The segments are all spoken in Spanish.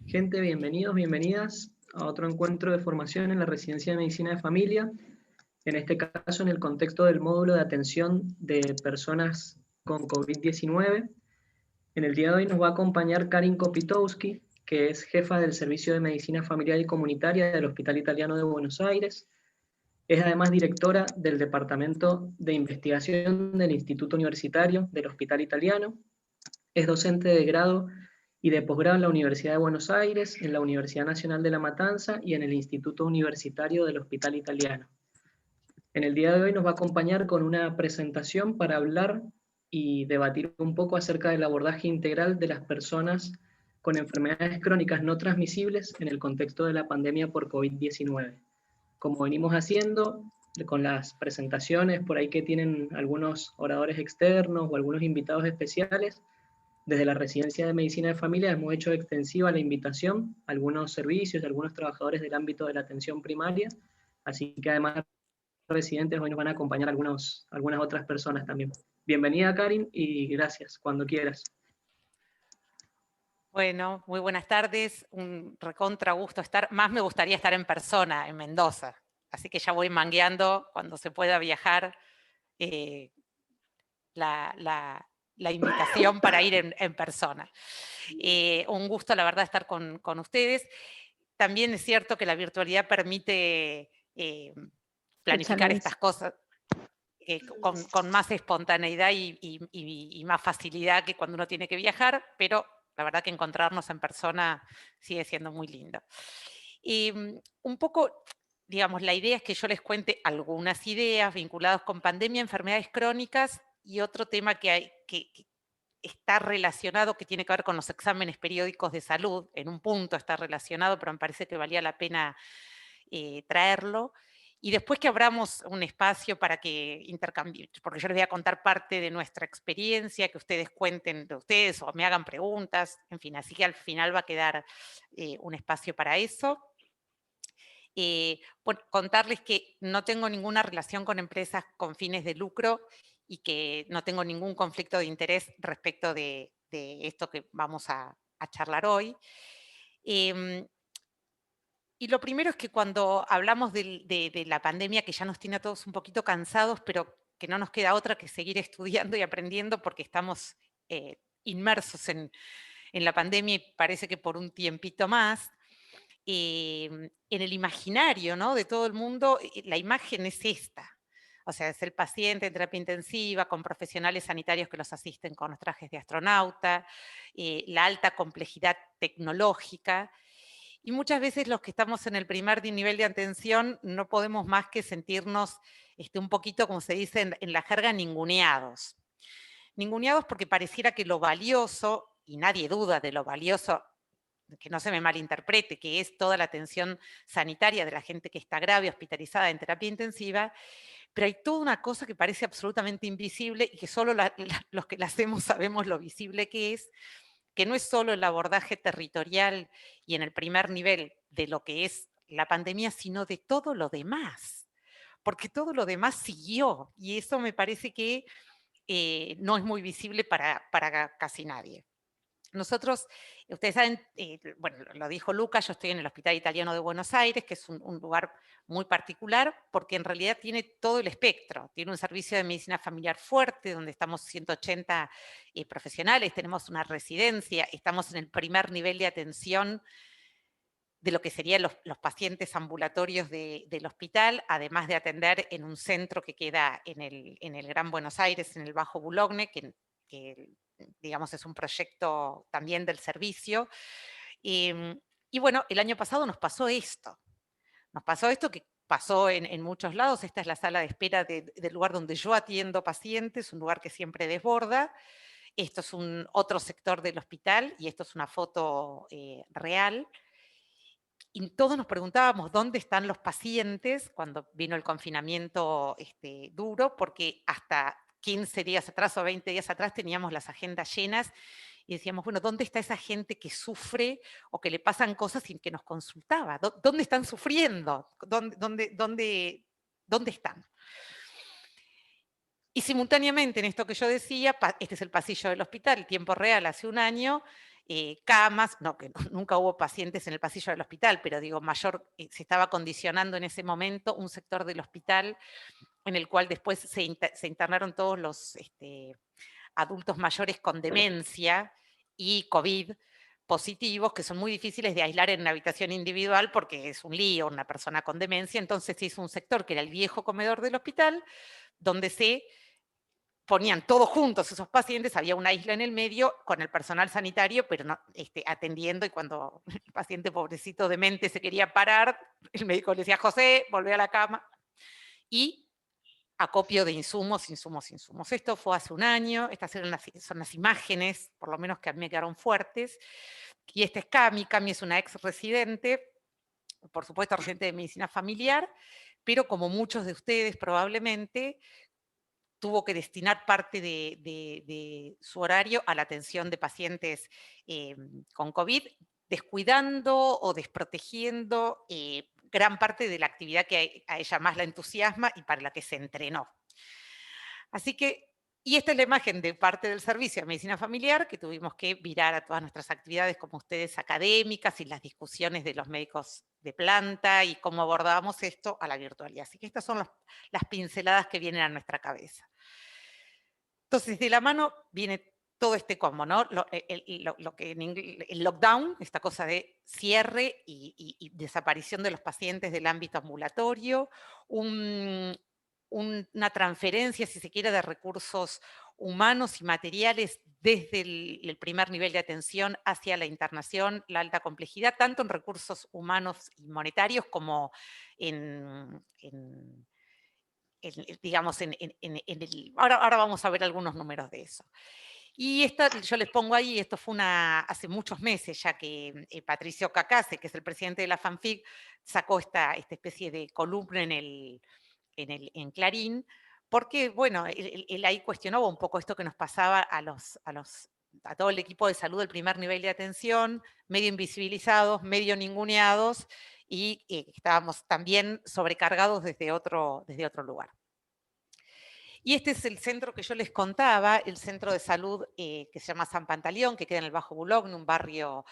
Gente, bienvenidos, bienvenidas a otro encuentro de formación en la Residencia de Medicina de Familia, en este caso en el contexto del módulo de atención de personas con COVID-19. En el día de hoy nos va a acompañar Karin Kopitowski, que es jefa del Servicio de Medicina Familiar y Comunitaria del Hospital Italiano de Buenos Aires. Es además directora del Departamento de Investigación del Instituto Universitario del Hospital Italiano. Es docente de grado y de posgrado en la Universidad de Buenos Aires, en la Universidad Nacional de La Matanza y en el Instituto Universitario del Hospital Italiano. En el día de hoy nos va a acompañar con una presentación para hablar y debatir un poco acerca del abordaje integral de las personas con enfermedades crónicas no transmisibles en el contexto de la pandemia por COVID-19. Como venimos haciendo con las presentaciones, por ahí que tienen algunos oradores externos o algunos invitados especiales, desde la Residencia de Medicina de Familia hemos hecho extensiva la invitación a algunos servicios, a algunos trabajadores del ámbito de la atención primaria, así que además residentes hoy nos van a acompañar algunas otras personas también. Bienvenida, Karin, y gracias, cuando quieras. Bueno, muy buenas tardes, un recontra gusto estar, más me gustaría estar en persona, en Mendoza, así que ya voy mangueando cuando se pueda viajar la invitación para ir en persona. Un gusto, la verdad, estar con ustedes. También es cierto que la virtualidad permite planificar estas cosas con más espontaneidad y más facilidad que cuando uno tiene que viajar, pero la verdad que encontrarnos en persona sigue siendo muy lindo. Un poco, digamos, la idea es que yo les cuente algunas ideas vinculadas con pandemia, enfermedades crónicas y otro tema que está relacionado, que tiene que ver con los exámenes periódicos de salud. En un punto está relacionado, pero me parece que valía la pena traerlo. Y después que abramos un espacio para que intercambien, porque yo les voy a contar parte de nuestra experiencia, que ustedes cuenten de ustedes o me hagan preguntas, en fin, así que al final va a quedar un espacio para eso. Bueno, contarles que no tengo ninguna relación con empresas con fines de lucro y que no tengo ningún conflicto de interés respecto de esto que vamos a charlar hoy. Y lo primero es que cuando hablamos de la pandemia, que ya nos tiene a todos un poquito cansados, pero que no nos queda otra que seguir estudiando y aprendiendo porque estamos inmersos en la pandemia y parece que por un tiempito más, en el imaginario, ¿no?, de todo el mundo, la imagen es esta. O sea, es el paciente en terapia intensiva con profesionales sanitarios que los asisten con los trajes de astronauta, la alta complejidad tecnológica. Y muchas veces los que estamos en el primer nivel de atención no podemos más que sentirnos un poquito, como se dice en la jerga, ninguneados. Ninguneados porque pareciera que lo valioso, y nadie duda de lo valioso, que no se me malinterprete, que es toda la atención sanitaria de la gente que está grave, hospitalizada en terapia intensiva, pero hay toda una cosa que parece absolutamente invisible y que solo los que la hacemos sabemos lo visible que no es solo el abordaje territorial y en el primer nivel de lo que es la pandemia, sino de todo lo demás, porque todo lo demás siguió y eso me parece que no es muy visible para casi nadie. Nosotros, ustedes saben, bueno, lo dijo Luca, yo estoy en el Hospital Italiano de Buenos Aires, que es un lugar muy particular, porque en realidad tiene todo el espectro. Tiene un servicio de medicina familiar fuerte, donde estamos 180 profesionales, tenemos una residencia, estamos en el primer nivel de atención de lo que serían los pacientes ambulatorios del hospital, además de atender en un centro que queda en el Gran Buenos Aires, en el Bajo Boulogne, que digamos es un proyecto también del servicio. Y bueno, el año pasado nos pasó esto que pasó en muchos lados. Esta es la sala de espera del lugar donde yo atiendo pacientes, un lugar que siempre desborda. Esto es otro sector del hospital y esto es una foto real. Y todos nos preguntábamos dónde están los pacientes cuando vino el confinamiento duro, porque hasta 15 días atrás o 20 días atrás teníamos las agendas llenas y decíamos, bueno, ¿dónde está esa gente que sufre o que le pasan cosas sin que nos consultaba? ¿Dónde están sufriendo? ¿Dónde están? Y simultáneamente en esto que yo decía, este es el pasillo del hospital, tiempo real, hace un año, camas, no, que nunca hubo pacientes en el pasillo del hospital, pero digo, se estaba condicionando en ese momento un sector del hospital en el cual después se internaron todos los adultos mayores con demencia y COVID positivos, que son muy difíciles de aislar en una habitación individual porque es un lío una persona con demencia. Entonces se hizo un sector que era el viejo comedor del hospital, donde se ponían todos juntos esos pacientes, había una isla en el medio con el personal sanitario, pero no, atendiendo, y cuando el paciente pobrecito demente se quería parar, el médico le decía, José, volvé a la cama, y acopio de insumos, insumos, insumos. Esto fue hace un año, estas son las imágenes, por lo menos que a mí me quedaron fuertes, y esta es Cami. Cami es una ex residente, por supuesto residente de medicina familiar, pero como muchos de ustedes probablemente, tuvo que destinar parte de su horario a la atención de pacientes con COVID, descuidando o desprotegiendo gran parte de la actividad que a ella más la entusiasma y para la que se entrenó. Así que, y esta es la imagen de parte del servicio de medicina familiar que tuvimos que virar a todas nuestras actividades como ustedes académicas y las discusiones de los médicos de planta y cómo abordábamos esto a la virtualidad. Así que estas son las pinceladas que vienen a nuestra cabeza. Entonces, de la mano viene todo este combo, ¿no? Lo que el lockdown, esta cosa de cierre y desaparición de los pacientes del ámbito ambulatorio, una transferencia, si se quiere, de recursos humanos y materiales desde el primer nivel de atención hacia la internación, la alta complejidad, tanto en recursos humanos y monetarios como digamos, ahora vamos a ver algunos números de eso. Y yo les pongo ahí, esto fue hace muchos meses ya que Patricio Cacase, que es el presidente de la FANFIC, sacó esta especie de columna en Clarín, porque, bueno, él ahí cuestionaba un poco esto que nos pasaba a todo el equipo de salud del primer nivel de atención, medio invisibilizados, medio ninguneados, y estábamos también sobrecargados desde otro lugar. Y este es el centro que yo les contaba, el centro de salud que se llama San Pantaleón, que queda en el Bajo Boulogne, un barrio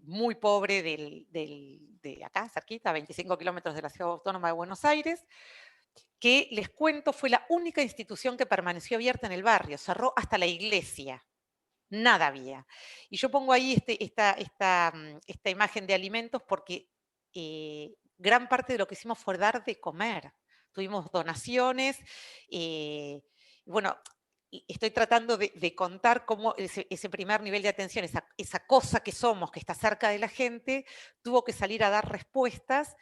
muy pobre de acá, cerquita, a 25 kilómetros de la Ciudad Autónoma de Buenos Aires, que les cuento fue la única institución que permaneció abierta en el barrio, cerró hasta la iglesia. Nada había. Y yo pongo ahí esta imagen de alimentos porque gran parte de lo que hicimos fue dar de comer. Tuvimos donaciones. Bueno, estoy tratando de contar cómo ese primer nivel de atención, esa cosa que somos, que está cerca de la gente, tuvo que salir a dar respuestas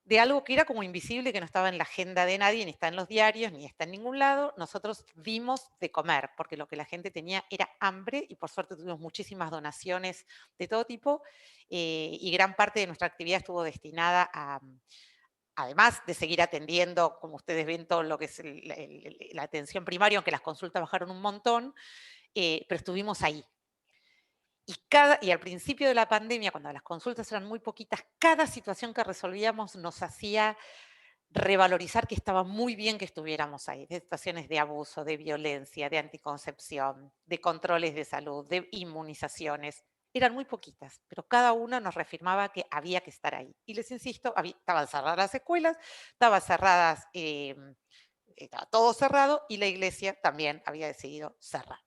de algo que era como invisible, que no estaba en la agenda de nadie, ni está en los diarios, ni está en ningún lado. Nosotros dimos de comer, porque lo que la gente tenía era hambre, y por suerte tuvimos muchísimas donaciones de todo tipo, y gran parte de nuestra actividad estuvo destinada además de seguir atendiendo, como ustedes ven, todo lo que es la atención primaria, aunque las consultas bajaron un montón, pero estuvimos ahí. Y al principio de la pandemia, cuando las consultas eran muy poquitas, cada situación que resolvíamos nos hacía revalorizar que estaba muy bien que estuviéramos ahí, de situaciones de abuso, de violencia, de anticoncepción, de controles de salud, de inmunizaciones. Eran muy poquitas, pero cada una nos reafirmaba que había que estar ahí. Y les insisto, estaban cerradas las escuelas, estaba todo cerrado, y la iglesia también había decidido cerrar.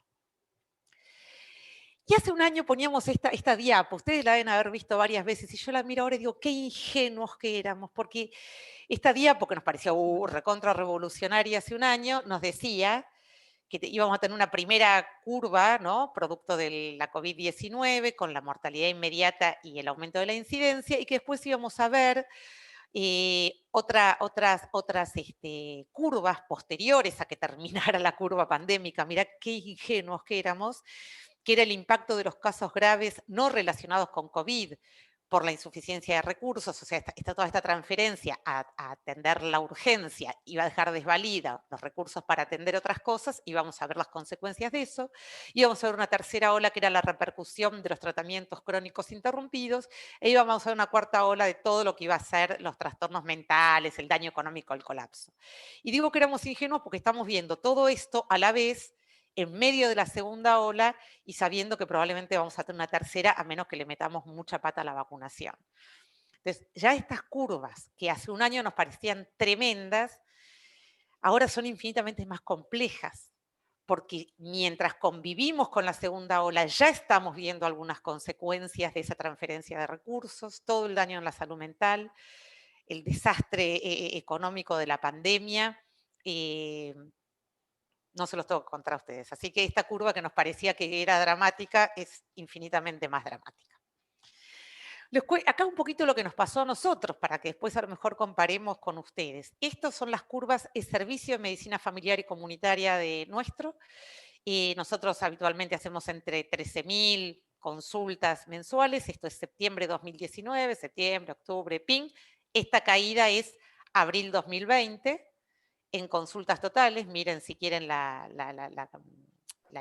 Y hace un año poníamos esta diapo, ustedes la deben haber visto varias veces, y yo la miro ahora y digo, qué ingenuos que éramos, porque esta diapo, que nos parecía recontra revolucionaria hace un año, nos decía que íbamos a tener una primera curva, ¿no? Producto de la COVID-19, con la mortalidad inmediata y el aumento de la incidencia, y que después íbamos a ver otras curvas posteriores a que terminara la curva pandémica. Mirá qué ingenuos que éramos, que era el impacto de los casos graves no relacionados con COVID por la insuficiencia de recursos, o sea, toda esta transferencia a atender la urgencia iba a dejar desvalida los recursos para atender otras cosas, y vamos a ver las consecuencias de eso. Y vamos a ver una tercera ola, que era la repercusión de los tratamientos crónicos interrumpidos, e íbamos a ver una cuarta ola de todo lo que iba a ser los trastornos mentales, el daño económico, el colapso. Y digo que éramos ingenuos porque estamos viendo todo esto a la vez en medio de la segunda ola y sabiendo que probablemente vamos a tener una tercera, a menos que le metamos mucha pata a la vacunación. Entonces, ya estas curvas que hace un año nos parecían tremendas, ahora son infinitamente más complejas, porque mientras convivimos con la segunda ola, ya estamos viendo algunas consecuencias de esa transferencia de recursos, todo el daño en la salud mental, el desastre económico de la pandemia. No se los tengo que contar a ustedes. Así que esta curva que nos parecía que era dramática es infinitamente más dramática. Acá un poquito lo que nos pasó a nosotros, para que después a lo mejor comparemos con ustedes. Estas son las curvas de servicio de medicina familiar y comunitaria de nuestro. Nosotros habitualmente hacemos entre 13.000 consultas mensuales. Esto es septiembre 2019, septiembre, octubre, PIN. Esta caída es abril 2020 en consultas totales. Miren si quieren la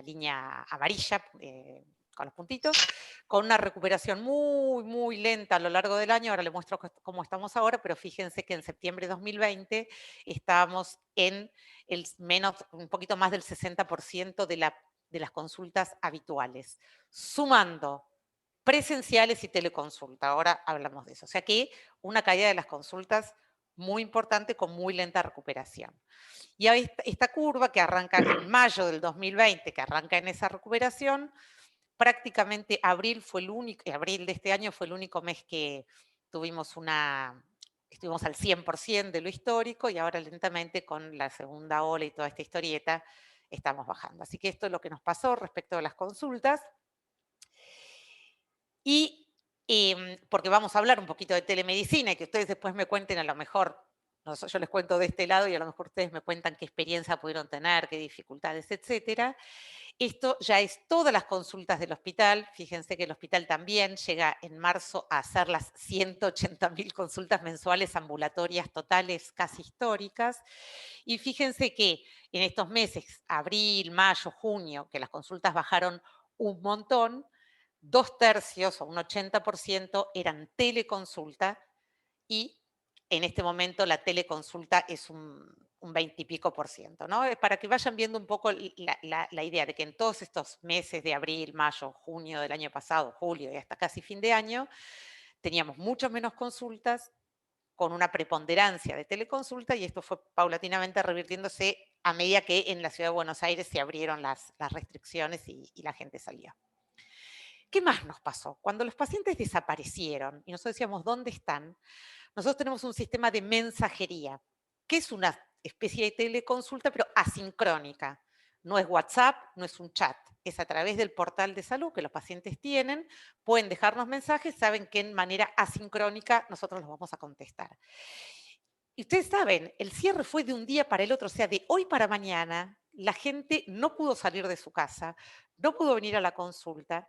línea amarilla con los puntitos, con una recuperación muy, muy lenta a lo largo del año. Ahora les muestro cómo estamos ahora, pero fíjense que en septiembre de 2020 estábamos en un poquito más del 60% de las consultas habituales, sumando presenciales y teleconsulta. Ahora hablamos de eso. O sea que una caída de las consultas muy importante con muy lenta recuperación. Y esta curva que arranca en mayo del 2020, que arranca en esa recuperación, prácticamente abril de este año fue el único mes que estuvimos al 100% de lo histórico, y ahora lentamente con la segunda ola y toda esta historieta estamos bajando. Así que esto es lo que nos pasó respecto a las consultas. Y porque vamos a hablar un poquito de telemedicina y que ustedes después me cuenten a lo mejor, yo les cuento de este lado y a lo mejor ustedes me cuentan qué experiencia pudieron tener, qué dificultades, etcétera. Esto ya es todas las consultas del hospital. Fíjense que el hospital también llega en marzo a hacer las 180.000 consultas mensuales ambulatorias totales casi históricas. Y fíjense que en estos meses, abril, mayo, junio, que las consultas bajaron un montón, 2/3 o un 80% eran teleconsulta, y en este momento la teleconsulta es un 20 y pico por ciento, ¿no? Para que vayan viendo un poco la idea de que en todos estos meses de abril, mayo, junio del año pasado, julio y hasta casi fin de año, teníamos mucho menos consultas con una preponderancia de teleconsulta, y esto fue paulatinamente revirtiéndose a medida que en la ciudad de Buenos Aires se abrieron las restricciones y la gente salía. ¿Qué más nos pasó? Cuando los pacientes desaparecieron y nosotros decíamos, ¿dónde están? Nosotros tenemos un sistema de mensajería, que es una especie de teleconsulta, pero asincrónica. No es WhatsApp, no es un chat, es a través del portal de salud que los pacientes tienen, pueden dejarnos mensajes, saben que en manera asincrónica nosotros los vamos a contestar. Y ustedes saben, el cierre fue de un día para el otro, o sea, de hoy para mañana, la gente no pudo salir de su casa, no pudo venir a la consulta.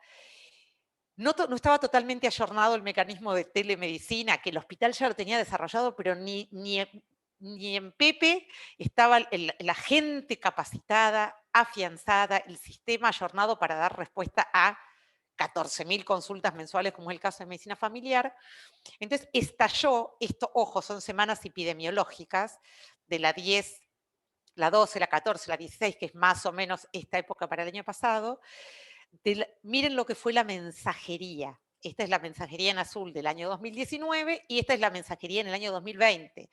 No estaba totalmente ayornado el mecanismo de telemedicina, que el hospital ya lo tenía desarrollado, pero ni en Pepe estaba la gente capacitada, afianzada, el sistema ayornado para dar respuesta a 14.000 consultas mensuales, como es el caso de medicina familiar. Entonces estalló esto, ojo, son semanas epidemiológicas de la 10, la 12, la 14, la 16, que es más o menos esta época para el año pasado. Miren lo que fue la mensajería. Esta es la mensajería en azul del año 2019 y esta es la mensajería en el año 2020.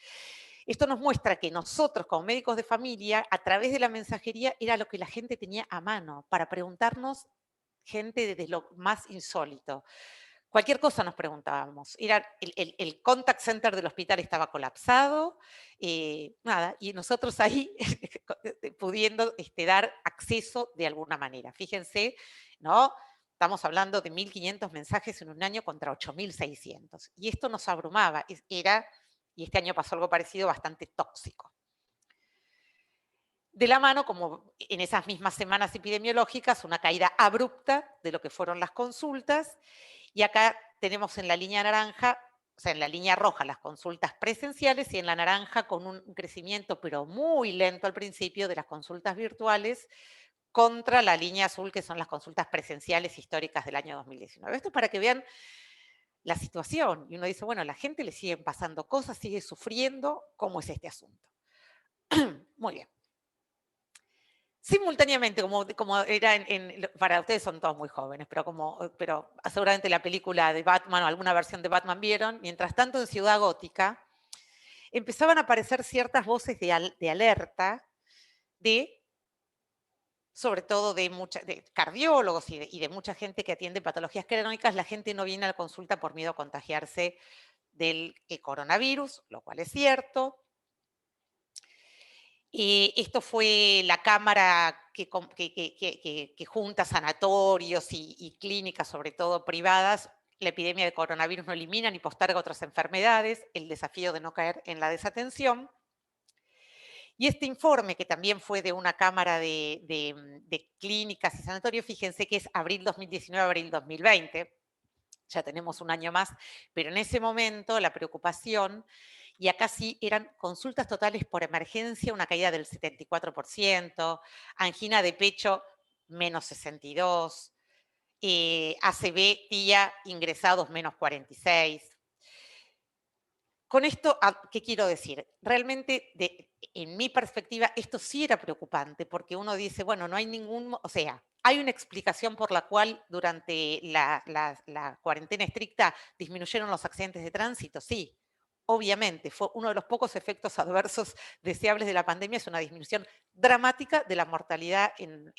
Esto nos muestra que nosotros, como médicos de familia, a través de la mensajería era lo que la gente tenía a mano para preguntarnos, gente desde lo más insólito. Cualquier cosa nos preguntábamos. Era el contact center del hospital estaba colapsado, nada, y nosotros ahí pudiendo dar acceso de alguna manera. Fíjense, ¿no? Estamos hablando de 1.500 mensajes en un año contra 8.600. Y esto nos abrumaba. Y este año pasó algo parecido, bastante tóxico. De la mano, como en esas mismas semanas epidemiológicas, una caída abrupta de lo que fueron las consultas. Y acá tenemos en la línea naranja, o sea, en la línea roja las consultas presenciales y en la naranja con un crecimiento, pero muy lento al principio, de las consultas virtuales contra la línea azul, que son las consultas presenciales históricas del año 2019. Esto es para que vean la situación. Y uno dice, bueno, a la gente le siguen pasando cosas, sigue sufriendo, ¿cómo es este asunto? Muy bien. simultáneamente, como era para ustedes son todos muy jóvenes, pero seguramente la película de Batman o alguna versión de Batman vieron. Mientras tanto, en Ciudad Gótica empezaban a aparecer ciertas voces de alerta sobre todo de cardiólogos y de mucha gente que atiende patologías crónicas. La gente no viene a la consulta por miedo a contagiarse del coronavirus, lo cual es cierto. Esto fue la cámara que junta sanatorios y clínicas, sobre todo privadas. La epidemia de coronavirus no elimina ni posterga otras enfermedades, el desafío de no caer en la desatención. Y este informe, que también fue de una cámara de clínicas y sanatorios, fíjense que es abril 2019, abril 2020, ya tenemos un año más, pero en ese momento la preocupación, y acá sí eran consultas totales por emergencia, una caída del 74%, angina de pecho menos 62%, ACV, TIA, ingresados menos 46%. Con esto, ¿qué quiero decir? Realmente, en mi perspectiva, esto sí era preocupante, porque uno dice, bueno, no hay o sea, hay una explicación por la cual durante la cuarentena estricta disminuyeron los accidentes de tránsito, sí. Obviamente, fue uno de los pocos efectos adversos deseables de la pandemia, es una disminución dramática de la mortalidad en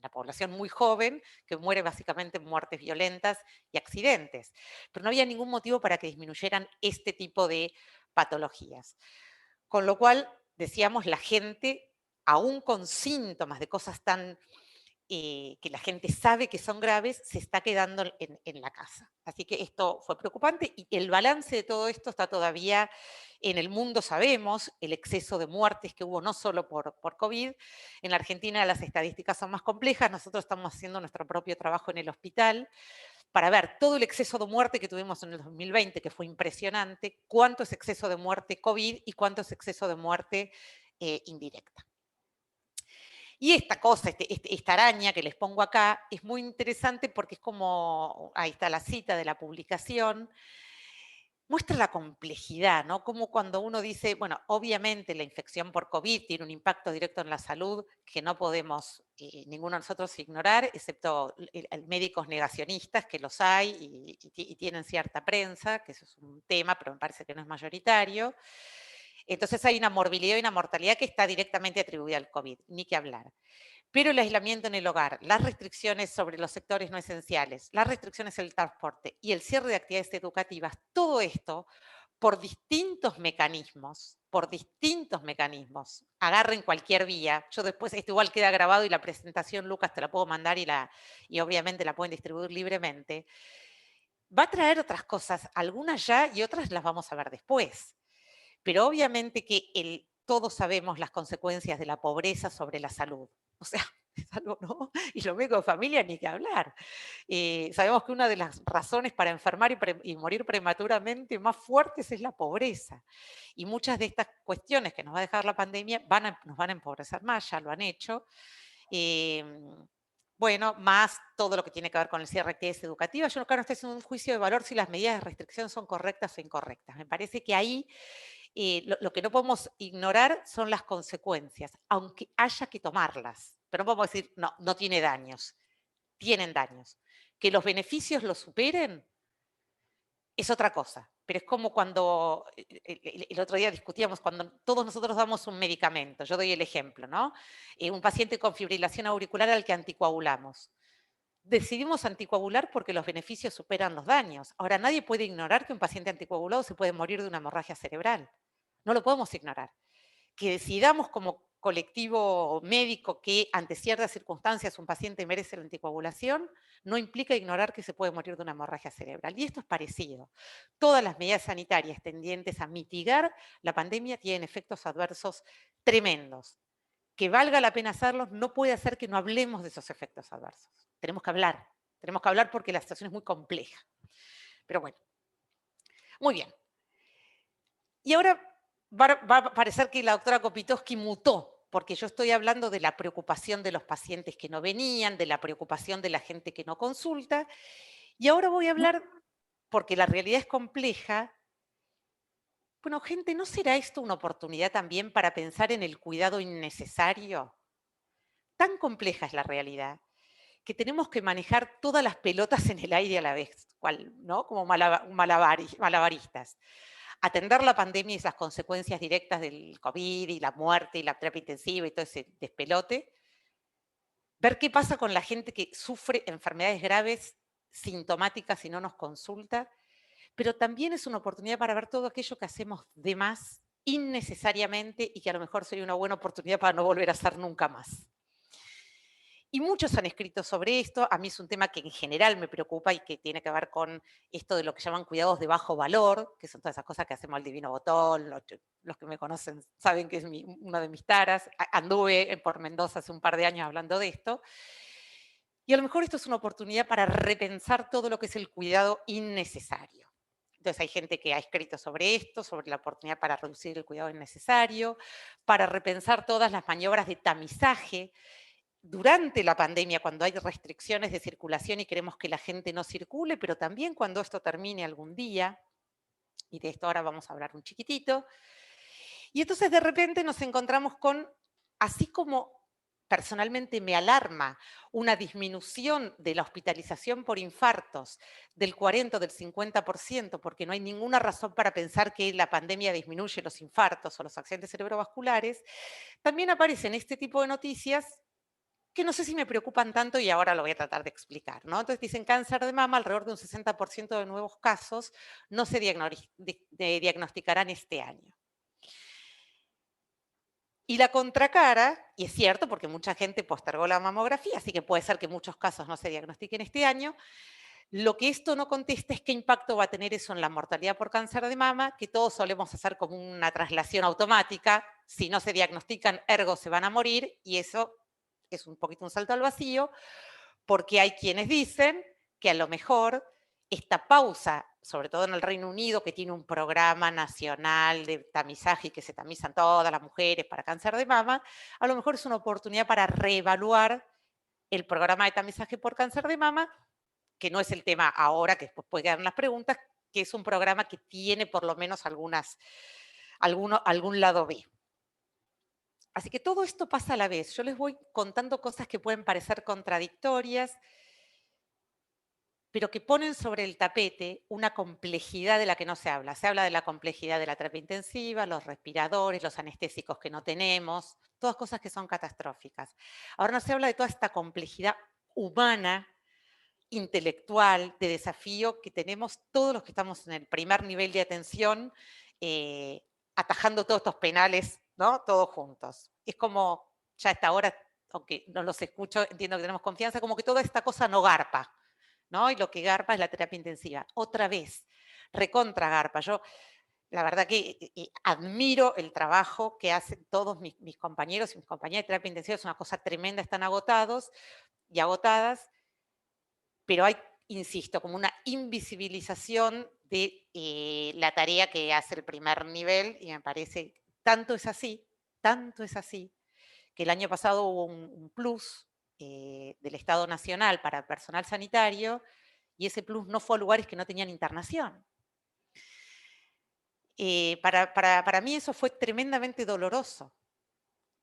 la población muy joven, que muere básicamente en muertes violentas y accidentes. Pero no había ningún motivo para que disminuyeran este tipo de patologías. Con lo cual, decíamos, la gente, aún con síntomas de cosas tan que la gente sabe que son graves, se está quedando en la casa. Así que esto fue preocupante y el balance de todo esto está todavía en el mundo, sabemos, el exceso de muertes que hubo no solo por COVID. En la Argentina las estadísticas son más complejas, nosotros estamos haciendo nuestro propio trabajo en el hospital para ver todo el exceso de muerte que tuvimos en el 2020, que fue impresionante, cuánto es exceso de muerte COVID y cuánto es exceso de muerte indirecta. Y esta cosa, esta araña que les pongo acá, es muy interesante porque es como, ahí está la cita de la publicación, muestra la complejidad, ¿no? Como cuando uno dice, bueno, obviamente la infección por COVID tiene un impacto directo en la salud que no podemos ninguno de nosotros ignorar, excepto médicos negacionistas, que los hay y tienen cierta prensa, que eso es un tema, pero me parece que no es mayoritario. Entonces hay una morbilidad y una mortalidad que está directamente atribuida al COVID, ni que hablar. Pero el aislamiento en el hogar, las restricciones sobre los sectores no esenciales, las restricciones en el transporte y el cierre de actividades educativas, todo esto por distintos mecanismos, agarren cualquier vía. Yo después, esto igual queda grabado y la presentación, Lucas, te la puedo mandar y obviamente la pueden distribuir libremente. Va a traer otras cosas, algunas ya y otras las vamos a ver después. Pero obviamente que todos sabemos las consecuencias de la pobreza sobre la salud. O sea, es algo, ¿no? Y los médicos de familia ni que hablar. Sabemos que una de las razones para enfermar y morir prematuramente más fuertes es la pobreza. Y muchas de estas cuestiones que nos va a dejar la pandemia nos van a empobrecer más, ya lo han hecho. Bueno, más todo lo que tiene que ver con el cierre de actividades educativas. Yo no estoy haciendo un juicio de valor si las medidas de restricción son correctas o incorrectas. Me parece que ahí lo que no podemos ignorar son las consecuencias, aunque haya que tomarlas. Pero no podemos decir, no, no tiene daños. Tienen daños. Que los beneficios los superen es otra cosa. Pero es como cuando, el otro día discutíamos, cuando todos nosotros damos un medicamento, yo doy el ejemplo, ¿no? Un paciente con fibrilación auricular al que anticoagulamos. Decidimos anticoagular porque los beneficios superan los daños. Ahora, nadie puede ignorar que un paciente anticoagulado se puede morir de una hemorragia cerebral. No lo podemos ignorar. Que decidamos como colectivo médico que ante ciertas circunstancias un paciente merece la anticoagulación, no implica ignorar que se puede morir de una hemorragia cerebral. Y esto es parecido. Todas las medidas sanitarias tendientes a mitigar la pandemia tienen efectos adversos tremendos. Que valga la pena hacerlos no puede hacer que no hablemos de esos efectos adversos. Tenemos que hablar porque la situación es muy compleja. Pero bueno, muy bien. Y ahora va a parecer que la doctora Kopitoski mutó, porque yo estoy hablando de la preocupación de los pacientes que no venían, de la preocupación de la gente que no consulta, y ahora voy a hablar, porque la realidad es compleja. Bueno, gente, ¿no será esto una oportunidad también para pensar en el cuidado innecesario? tan compleja es la realidad que tenemos que manejar todas las pelotas en el aire a la vez, ¿no? Como malabaristas. Atender la pandemia y las consecuencias directas del COVID y la muerte y la terapia intensiva y todo ese despelote. Ver qué pasa con la gente que sufre enfermedades graves, sintomáticas y no nos consulta, pero también es una oportunidad para ver todo aquello que hacemos de más innecesariamente y que a lo mejor sería una buena oportunidad para no volver a hacer nunca más. Y muchos han escrito sobre esto. A mí es un tema que en general me preocupa y que tiene que ver con esto de lo que llaman cuidados de bajo valor, que son todas esas cosas que hacemos al divino botón. Los que me conocen saben que es una de mis taras. Anduve por Mendoza hace un par de años hablando de esto. Y a lo mejor esto es una oportunidad para repensar todo lo que es el cuidado innecesario. Entonces hay gente que ha escrito sobre esto, sobre la oportunidad para reducir el cuidado innecesario, para repensar todas las maniobras de tamizaje durante la pandemia, cuando hay restricciones de circulación y queremos que la gente no circule, pero también cuando esto termine algún día, y de esto ahora vamos a hablar un chiquitito. Y entonces de repente nos encontramos con, así como personalmente me alarma una disminución de la hospitalización por infartos del 40 o del 50%, porque no hay ninguna razón para pensar que la pandemia disminuye los infartos o los accidentes cerebrovasculares, también aparecen este tipo de noticias que no sé si me preocupan tanto y ahora lo voy a tratar de explicar, ¿no? Entonces dicen cáncer de mama, alrededor de un 60% de nuevos casos no se diagnosticarán este año. Y la contracara, y es cierto porque mucha gente postergó la mamografía, así que puede ser que muchos casos no se diagnostiquen este año, lo que esto no contesta es qué impacto va a tener eso en la mortalidad por cáncer de mama, que todos solemos hacer como una traslación automática, si no se diagnostican, ergo se van a morir, y eso es un poquito un salto al vacío, porque hay quienes dicen que a lo mejor esta pausa, sobre todo en el Reino Unido, que tiene un programa nacional de tamizaje y que se tamizan todas las mujeres para cáncer de mama, a lo mejor es una oportunidad para reevaluar el programa de tamizaje por cáncer de mama, que no es el tema ahora, que después puede quedar en las preguntas, que es un programa que tiene por lo menos algún lado B. Así que todo esto pasa a la vez. Yo les voy contando cosas que pueden parecer contradictorias, pero que ponen sobre el tapete una complejidad de la que no se habla. Se habla de la complejidad de la terapia intensiva, los respiradores, los anestésicos que no tenemos, todas cosas que son catastróficas. Ahora no se habla de toda esta complejidad humana, intelectual, de desafío que tenemos todos los que estamos en el primer nivel de atención, atajando todos estos penales, ¿no? Todos juntos. Es como, ya a esta hora, aunque no los escucho, entiendo que tenemos confianza, como que toda esta cosa no garpa, ¿no? Y lo que garpa es la terapia intensiva. Otra vez, recontra garpa. Yo, la verdad que admiro el trabajo que hacen todos mis compañeros y mis compañeras de terapia intensiva. Es una cosa tremenda, están agotados y agotadas, pero hay, insisto, como una invisibilización de la tarea que hace el primer nivel y me parece, tanto es así, que el año pasado hubo un plus del Estado Nacional para personal sanitario y ese plus no fue a lugares que no tenían internación. Para mí eso fue tremendamente doloroso,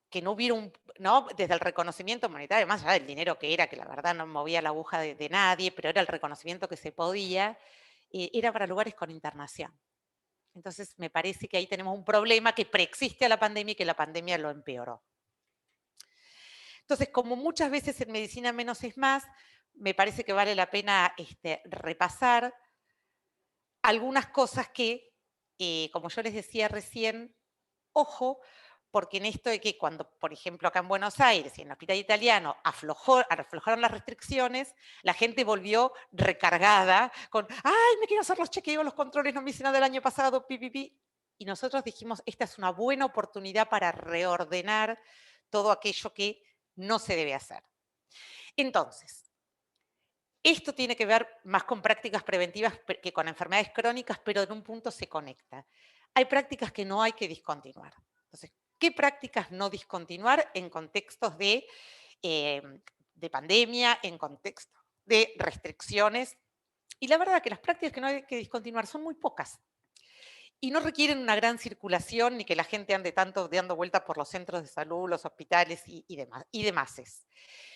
que no hubiera ¿no? Desde el reconocimiento monetario, más allá del dinero que era, que la verdad no movía la aguja de nadie, pero era el reconocimiento que se podía, era para lugares con internación. Entonces me parece que ahí tenemos un problema que preexiste a la pandemia y que la pandemia lo empeoró. Entonces, como muchas veces en medicina menos es más, me parece que vale la pena repasar algunas cosas que, como yo les decía recién, ojo, porque en esto de que cuando, por ejemplo, acá en Buenos Aires y en el hospital italiano aflojaron las restricciones, la gente volvió recargada con, ay, me quiero hacer los chequeos, los controles, no me hice nada del año pasado, pi. Y nosotros dijimos, esta es una buena oportunidad para reordenar todo aquello que no se debe hacer. Entonces, esto tiene que ver más con prácticas preventivas que con enfermedades crónicas, pero en un punto se conecta. Hay prácticas que no hay que discontinuar. Entonces, ¿qué prácticas no discontinuar en contextos de pandemia, en contexto de restricciones? Y la verdad que las prácticas que no hay que discontinuar son muy pocas. y no requieren una gran circulación ni que la gente ande tanto dando vueltas por los centros de salud, los hospitales y demás.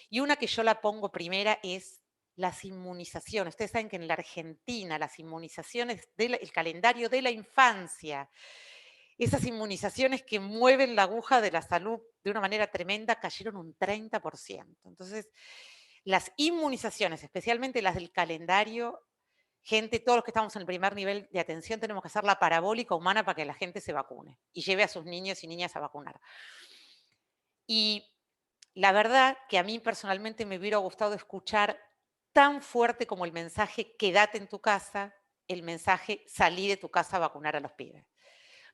Y una que yo la pongo primera es las inmunizaciones. Ustedes saben que en la Argentina las inmunizaciones el calendario de la infancia, esas inmunizaciones que mueven la aguja de la salud de una manera tremenda, cayeron un 30%. Entonces, las inmunizaciones, especialmente las del calendario, gente, todos los que estamos en el primer nivel de atención, tenemos que hacer la parabólica humana para que la gente se vacune y lleve a sus niños y niñas a vacunar. Y la verdad que a mí personalmente me hubiera gustado escuchar tan fuerte como el mensaje quédate en tu casa, el mensaje salí de tu casa a vacunar a los pibes.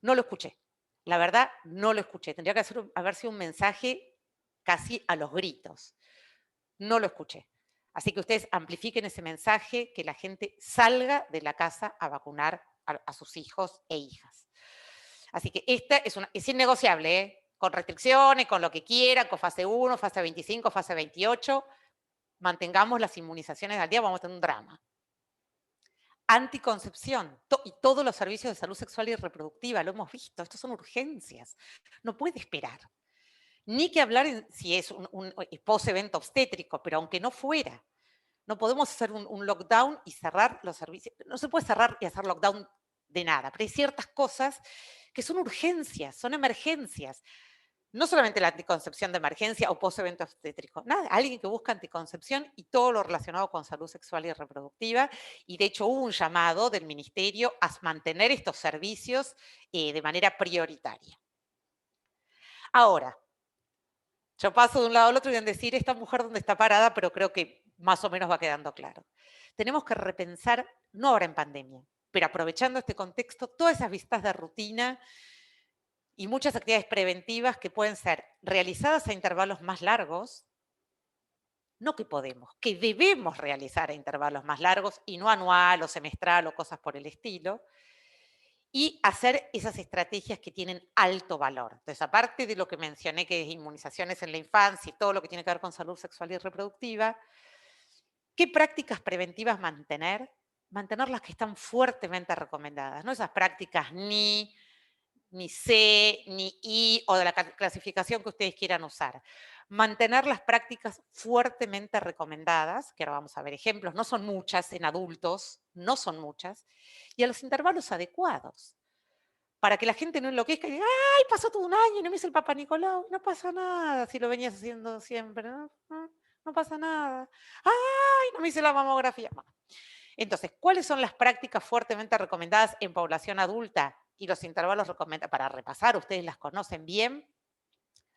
No lo escuché. La verdad, no lo escuché. Tendría que haber sido un mensaje casi a los gritos. No lo escuché. Así que ustedes amplifiquen ese mensaje, que la gente salga de la casa a vacunar a sus hijos e hijas. Así que esta es innegociable, ¿eh? Con restricciones, con lo que quieran, con fase 1, fase 25, fase 28. Mantengamos las inmunizaciones al día, vamos a tener un drama. Anticoncepción y todos los servicios de salud sexual y reproductiva, lo hemos visto, estos son urgencias, no puede esperar. Ni que hablar si es un post-evento obstétrico, pero aunque no fuera, no podemos hacer un lockdown y cerrar los servicios. No se puede cerrar y hacer lockdown de nada, pero hay ciertas cosas que son urgencias, son emergencias. No solamente la anticoncepción de emergencia o post-evento obstétrico, nada, alguien que busca anticoncepción y todo lo relacionado con salud sexual y reproductiva. Y de hecho hubo un llamado del ministerio a mantener estos servicios de manera prioritaria. Ahora, yo paso de un lado al otro y en decir esta mujer dónde está parada, pero creo que más o menos va quedando claro. Tenemos que repensar, no ahora en pandemia, pero aprovechando este contexto, todas esas visitas de rutina y muchas actividades preventivas que pueden ser realizadas a intervalos más largos, no que podemos, que debemos realizar a intervalos más largos y no anual o semestral o cosas por el estilo, y hacer esas estrategias que tienen alto valor. Entonces, aparte de lo que mencioné, que es inmunizaciones en la infancia y todo lo que tiene que ver con salud sexual y reproductiva, ¿qué prácticas preventivas mantener? Mantener las que están fuertemente recomendadas, no esas prácticas ni C, ni I o de la clasificación que ustedes quieran usar. Mantener las prácticas fuertemente recomendadas, que ahora vamos a ver ejemplos, no son muchas en adultos, no son muchas, y a los intervalos adecuados, para que la gente no enloquezca y diga, ¡ay, pasó todo un año y no me hizo el Papa Nicolau! No pasa nada si lo venías haciendo siempre, no pasa nada. ¡Ay, no me hice la mamografía! Entonces, ¿cuáles son las prácticas fuertemente recomendadas en población adulta? Y los intervalos recomendados, para repasar, ustedes las conocen bien.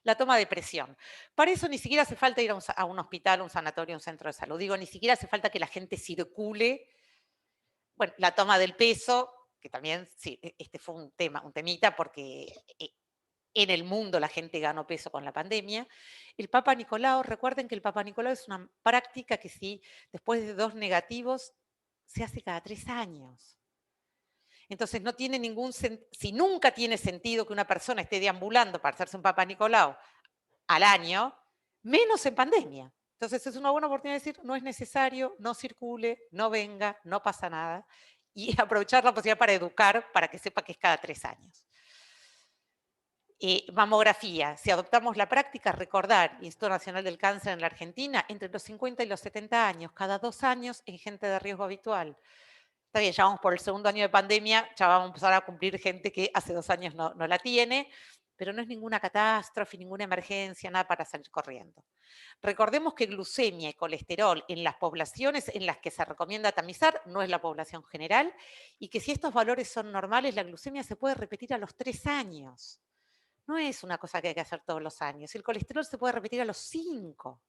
La toma de presión. Para eso ni siquiera hace falta ir a un hospital, un sanatorio, un centro de salud. Digo, ni siquiera hace falta que la gente circule. Bueno, la toma del peso, que también, sí, este fue un temita, porque en el mundo la gente ganó peso con la pandemia. El Papa Nicolau, recuerden que el Papa Nicolau es una práctica que si después de 2 negativos se hace cada 3 años. Entonces no tiene si nunca tiene sentido que una persona esté deambulando para hacerse un Papa Nicolau al año, menos en pandemia. Entonces es una buena oportunidad de decir, no es necesario, no circule, no venga, no pasa nada, y aprovechar la posibilidad para educar, para que sepa que es cada 3 años. Mamografía, si adoptamos la práctica, recordar, Instituto Nacional del Cáncer en la Argentina, entre los 50 y los 70 años, cada 2 años en gente de riesgo habitual. Está bien, ya vamos por el segundo año de pandemia, ya vamos a empezar a cumplir gente que hace 2 años no la tiene, pero no es ninguna catástrofe, ninguna emergencia, nada para salir corriendo. Recordemos que glucemia y colesterol en las poblaciones en las que se recomienda tamizar no es la población general, y que si estos valores son normales, la glucemia se puede repetir a los 3 años. No es una cosa que hay que hacer todos los años. El colesterol se puede repetir a los 5.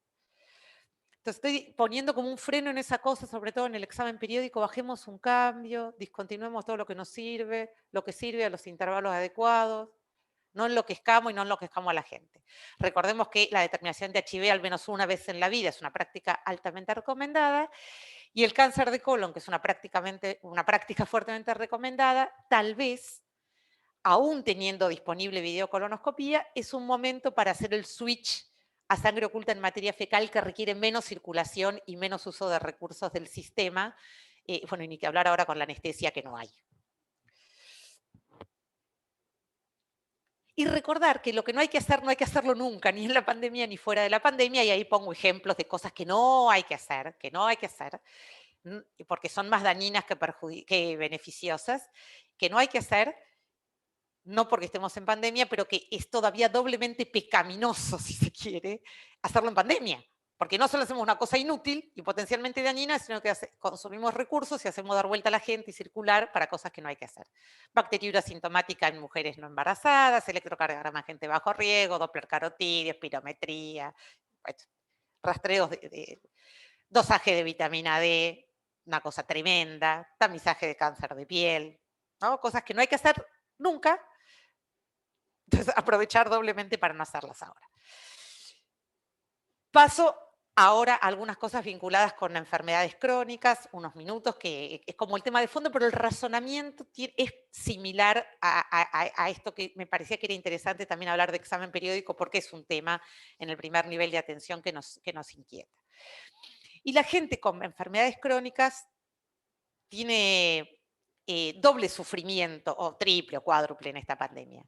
Entonces estoy poniendo como un freno en esa cosa, sobre todo en el examen periódico, bajemos un cambio, discontinuemos todo lo que nos sirve, lo que sirve a los intervalos adecuados, no enloquezcamos y no enloquezcamos a la gente. Recordemos que la determinación de HIV al menos una vez en la vida es una práctica altamente recomendada, y el cáncer de colon, que es una práctica fuertemente recomendada, tal vez, aún teniendo disponible videocolonoscopía, es un momento para hacer el switch a sangre oculta en materia fecal, que requiere menos circulación y menos uso de recursos del sistema. Bueno, y ni que hablar ahora con la anestesia, que no hay. Y recordar que lo que no hay que hacer, no hay que hacerlo nunca, ni en la pandemia ni fuera de la pandemia, y ahí pongo ejemplos de cosas que no hay que hacer, porque son más dañinas que beneficiosas, que no hay que hacer, no porque estemos en pandemia, pero que es todavía doblemente pecaminoso, si se quiere, hacerlo en pandemia. Porque no solo hacemos una cosa inútil y potencialmente dañina, sino que consumimos recursos y hacemos dar vuelta a la gente y circular para cosas que no hay que hacer. Bacteriuria asintomática en mujeres no embarazadas, electrocardiograma en gente bajo riesgo, doppler carotidio, espirometría, rastreos de dosaje de vitamina D, una cosa tremenda, tamizaje de cáncer de piel, ¿no? Cosas que no hay que hacer nunca. Entonces, aprovechar doblemente para no hacerlas ahora. Paso ahora a algunas cosas vinculadas con enfermedades crónicas, unos minutos, que es como el tema de fondo, pero el razonamiento es similar a esto que me parecía que era interesante también hablar de examen periódico, porque es un tema en el primer nivel de atención que nos inquieta. Y la gente con enfermedades crónicas tiene doble sufrimiento, o triple o cuádruple en esta pandemia.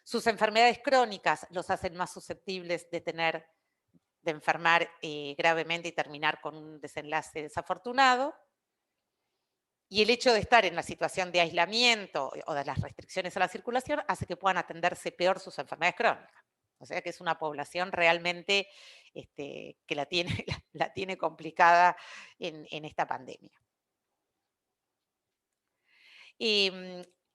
Sus enfermedades crónicas los hacen más susceptibles de enfermar gravemente y terminar con un desenlace desafortunado. Y el hecho de estar en la situación de aislamiento o de las restricciones a la circulación hace que puedan atenderse peor sus enfermedades crónicas. O sea que es una población realmente que la tiene complicada en esta pandemia.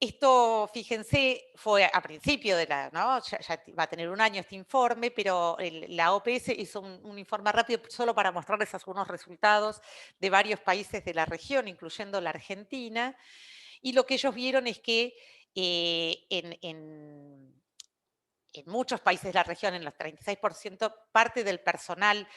Esto, fíjense, fue a principio de ¿no? Ya va a tener un año este informe, pero la OPS hizo un informe rápido solo para mostrarles algunos resultados de varios países de la región, incluyendo la Argentina, y lo que ellos vieron es que en muchos países de la región, en los 36%, parte del personal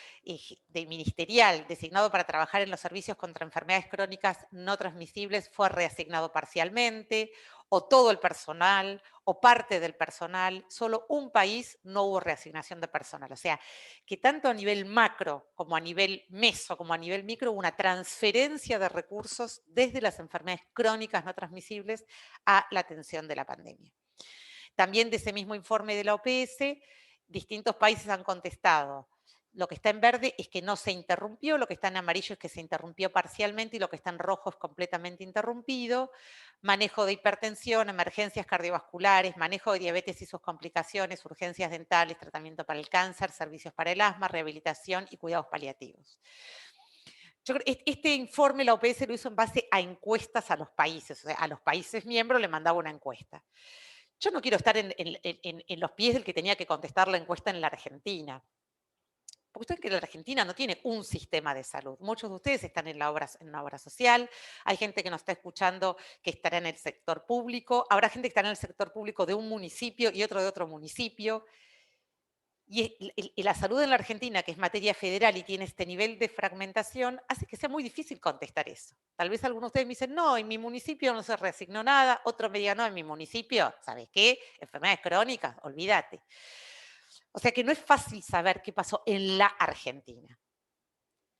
ministerial designado para trabajar en los servicios contra enfermedades crónicas no transmisibles fue reasignado parcialmente, o todo el personal, o parte del personal. Solo un país no hubo reasignación de personal. O sea, que tanto a nivel macro, como a nivel meso, como a nivel micro, hubo una transferencia de recursos desde las enfermedades crónicas no transmisibles a la atención de la pandemia. También de ese mismo informe de la OPS, distintos países han contestado. Lo que está en verde es que no se interrumpió, lo que está en amarillo es que se interrumpió parcialmente y lo que está en rojo es completamente interrumpido. Manejo de hipertensión, emergencias cardiovasculares, manejo de diabetes y sus complicaciones, urgencias dentales, tratamiento para el cáncer, servicios para el asma, rehabilitación y cuidados paliativos. Yo creo que este informe la OPS lo hizo en base a encuestas a los países, o sea, a los países miembros le mandaba una encuesta. Yo no quiero estar en los pies del que tenía que contestar la encuesta en la Argentina. Porque ustedes que la Argentina no tiene un sistema de salud. Muchos de ustedes están en una obra social, hay gente que nos está escuchando que estará en el sector público, habrá gente que estará en el sector público de un municipio y otro de otro municipio. Y la salud en la Argentina, que es materia federal y tiene este nivel de fragmentación, hace que sea muy difícil contestar eso. Tal vez algunos de ustedes me dicen, no, en mi municipio no se reasignó nada, otro me diga, no, en mi municipio, ¿sabes qué? Enfermedades crónicas, olvídate. O sea que no es fácil saber qué pasó en la Argentina.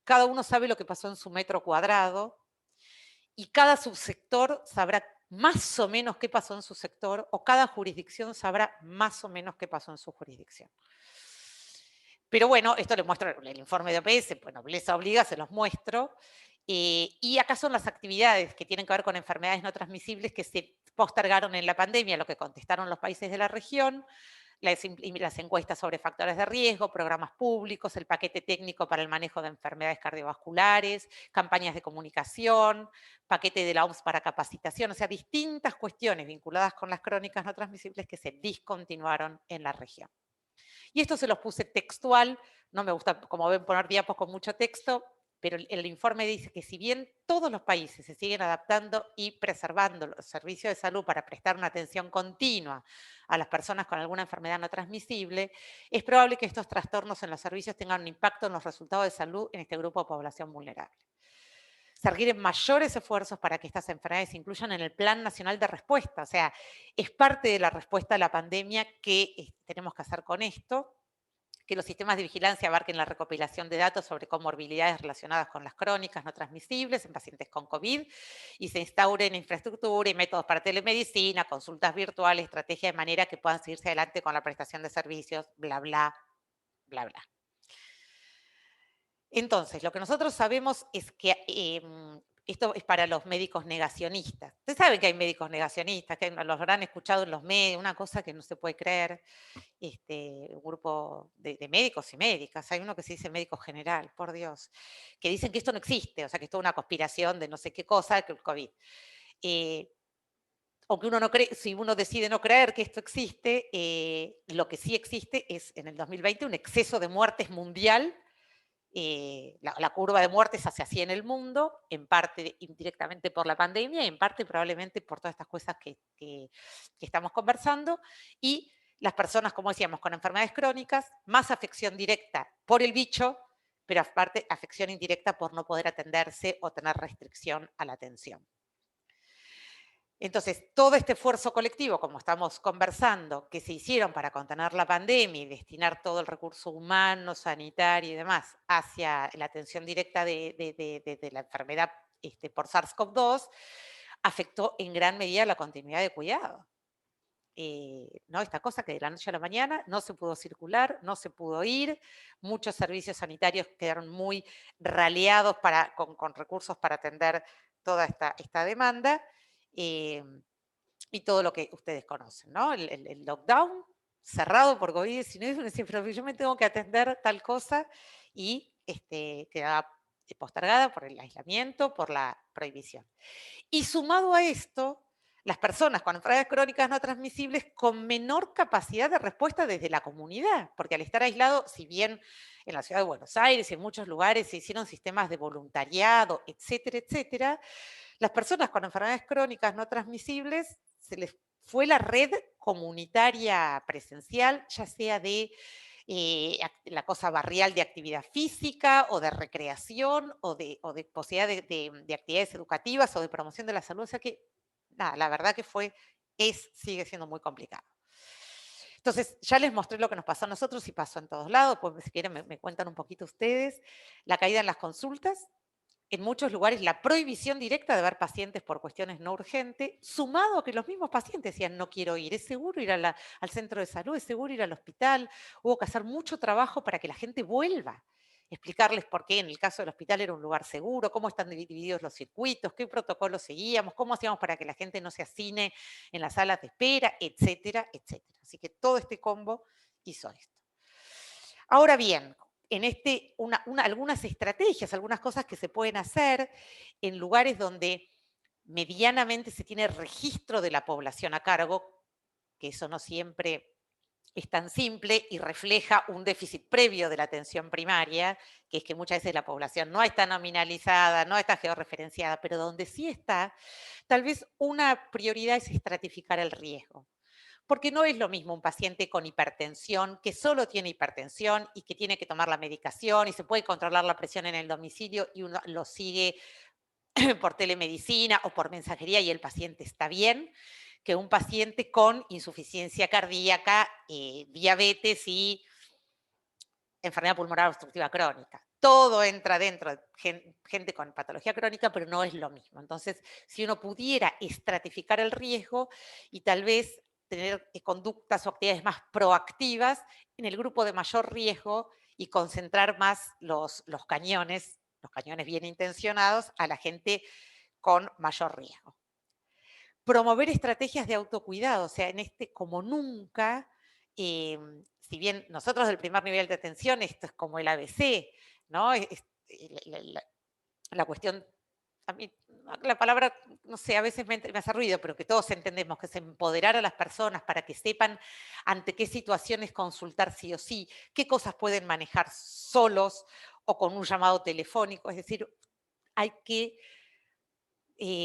Cada uno sabe lo que pasó en su metro cuadrado y cada subsector sabrá más o menos qué pasó en su sector, o cada jurisdicción sabrá más o menos qué pasó en su jurisdicción. Pero bueno, esto les muestro el informe de OPS, bueno, les obliga, se los muestro. Y acá son las actividades que tienen que ver con enfermedades no transmisibles que se postergaron en la pandemia, lo que contestaron los países de la región, las encuestas sobre factores de riesgo, programas públicos, el paquete técnico para el manejo de enfermedades cardiovasculares, campañas de comunicación, paquete de la OMS para capacitación, o sea, distintas cuestiones vinculadas con las crónicas no transmisibles que se discontinuaron en la región. Y esto se los puse textual, no me gusta, como ven, poner diapos con mucho texto, pero el informe dice que si bien todos los países se siguen adaptando y preservando los servicios de salud para prestar una atención continua a las personas con alguna enfermedad no transmisible, es probable que estos trastornos en los servicios tengan un impacto en los resultados de salud en este grupo de población vulnerable. Se requieren mayores esfuerzos para que estas enfermedades se incluyan en el Plan Nacional de Respuesta. O sea, es parte de la respuesta a la pandemia que tenemos que hacer con esto. que los sistemas de vigilancia abarquen la recopilación de datos sobre comorbilidades relacionadas con las crónicas no transmisibles en pacientes con COVID y se instauren infraestructura y métodos para telemedicina, consultas virtuales, estrategias de manera que puedan seguirse adelante con la prestación de servicios, bla, bla, bla, bla. Entonces, lo que nosotros sabemos es que esto es para los médicos negacionistas. Ustedes saben que hay médicos negacionistas, que los habrán escuchado en los medios, una cosa que no se puede creer. Un grupo de médicos y médicas, hay uno que se dice médico general, por Dios, que dicen que esto no existe, o sea, que esto es una conspiración de no sé qué cosa, que el COVID. Aunque uno no cree, si uno decide no creer que esto existe, lo que sí existe es en el 2020 un exceso de muertes mundial. La curva de muertes hacia así en el mundo, en parte indirectamente por la pandemia y en parte probablemente por todas estas cosas que estamos conversando, y las personas, como decíamos, con enfermedades crónicas, más afección directa por el bicho, pero aparte afección indirecta por no poder atenderse o tener restricción a la atención. Entonces, todo este esfuerzo colectivo, como estamos conversando, que se hicieron para contener la pandemia y destinar todo el recurso humano, sanitario y demás hacia la atención directa de la enfermedad por SARS-CoV-2, afectó en gran medida la continuidad de cuidado. ¿No? Esta cosa que de la noche a la mañana no se pudo circular, no se pudo ir, muchos servicios sanitarios quedaron muy raleados con recursos para atender toda esta demanda. Y todo lo que ustedes conocen, ¿no? El lockdown cerrado por COVID-19, decir, pero yo me tengo que atender tal cosa y queda postergada por el aislamiento, por la prohibición. Y sumado a esto, las personas con enfermedades crónicas no transmisibles con menor capacidad de respuesta desde la comunidad, porque al estar aislado, si bien en la ciudad de Buenos Aires y en muchos lugares se hicieron sistemas de voluntariado, etcétera, etcétera, las personas con enfermedades crónicas no transmisibles se les fue la red comunitaria presencial, ya sea de la cosa barrial de actividad física o de recreación o de posibilidad de actividades educativas o de promoción de la salud. O sea que, nada, la verdad que sigue siendo muy complicado. Entonces, ya les mostré lo que nos pasó a nosotros y pasó en todos lados, pues si quieren me cuentan un poquito ustedes. La caída en las consultas, en muchos lugares la prohibición directa de ver pacientes por cuestiones no urgentes, sumado a que los mismos pacientes decían no quiero ir, es seguro ir al centro de salud, es seguro ir al hospital, hubo que hacer mucho trabajo para que la gente vuelva, explicarles por qué en el caso del hospital era un lugar seguro, cómo están divididos los circuitos, qué protocolos seguíamos, cómo hacíamos para que la gente no se hacine en las salas de espera, etcétera, etcétera. Así que todo este combo hizo esto. Ahora bien, en algunas estrategias, algunas cosas que se pueden hacer en lugares donde medianamente se tiene registro de la población a cargo, que eso no siempre es tan simple y refleja un déficit previo de la atención primaria, que es que muchas veces la población no está nominalizada, no está georreferenciada, pero donde sí está, tal vez una prioridad es estratificar el riesgo. Porque no es lo mismo un paciente con hipertensión, que solo tiene hipertensión y que tiene que tomar la medicación y se puede controlar la presión en el domicilio y uno lo sigue por telemedicina o por mensajería y el paciente está bien, que un paciente con insuficiencia cardíaca, diabetes y enfermedad pulmonar obstructiva crónica. Todo entra dentro de gente con patología crónica, pero no es lo mismo. Entonces, si uno pudiera estratificar el riesgo y tal vez tener conductas o actividades más proactivas en el grupo de mayor riesgo y concentrar más los cañones bien intencionados, a la gente con mayor riesgo. Promover estrategias de autocuidado, o sea, como nunca, si bien nosotros del primer nivel de atención, esto es como el ABC, ¿no? La cuestión, a mí la palabra, no sé, a veces me hace ruido, pero que todos entendemos que es empoderar a las personas para que sepan ante qué situaciones consultar sí o sí, qué cosas pueden manejar solos o con un llamado telefónico, es decir, hay que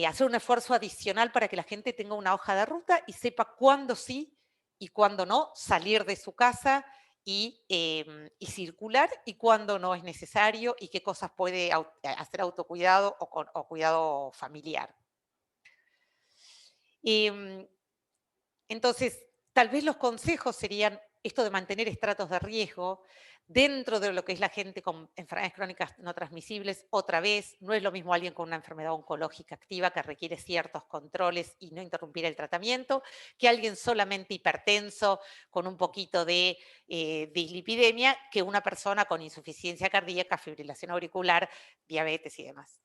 hacer un esfuerzo adicional para que la gente tenga una hoja de ruta y sepa cuándo sí y cuándo no salir de su casa y circular y cuándo no es necesario y qué cosas puede hacer autocuidado o cuidado familiar. Entonces, tal vez los consejos serían esto de mantener estratos de riesgo dentro de lo que es la gente con enfermedades crónicas no transmisibles, otra vez, no es lo mismo alguien con una enfermedad oncológica activa que requiere ciertos controles y no interrumpir el tratamiento, que alguien solamente hipertenso con un poquito de dislipidemia, que una persona con insuficiencia cardíaca, fibrilación auricular, diabetes y demás.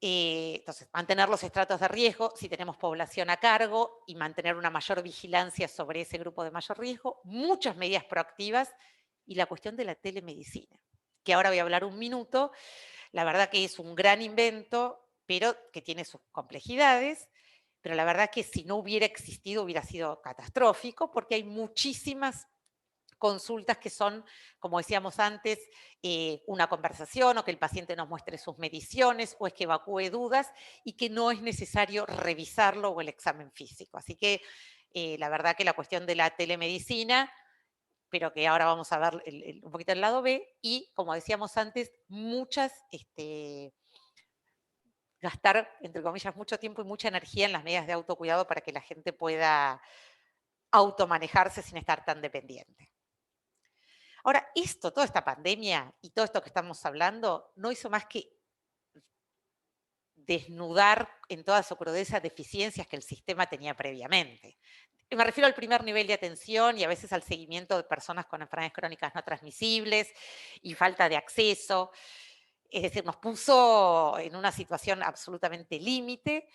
Entonces, mantener los estratos de riesgo si tenemos población a cargo y mantener una mayor vigilancia sobre ese grupo de mayor riesgo, muchas medidas proactivas y la cuestión de la telemedicina, que ahora voy a hablar un minuto. La verdad que es un gran invento, pero que tiene sus complejidades, pero la verdad que si no hubiera existido hubiera sido catastrófico porque hay muchísimas consultas que son, como decíamos antes, una conversación o que el paciente nos muestre sus mediciones o es que evacúe dudas y que no es necesario revisarlo o el examen físico. Así que la verdad que la cuestión de la telemedicina, pero que ahora vamos a ver un poquito el lado B, y como decíamos antes, gastar, entre comillas, mucho tiempo y mucha energía en las medidas de autocuidado para que la gente pueda automanejarse sin estar tan dependiente. Ahora, toda esta pandemia y todo esto que estamos hablando, no hizo más que desnudar en toda su crudeza deficiencias que el sistema tenía previamente. Me refiero al primer nivel de atención y a veces al seguimiento de personas con enfermedades crónicas no transmisibles y falta de acceso. Es decir, nos puso en una situación absolutamente límite,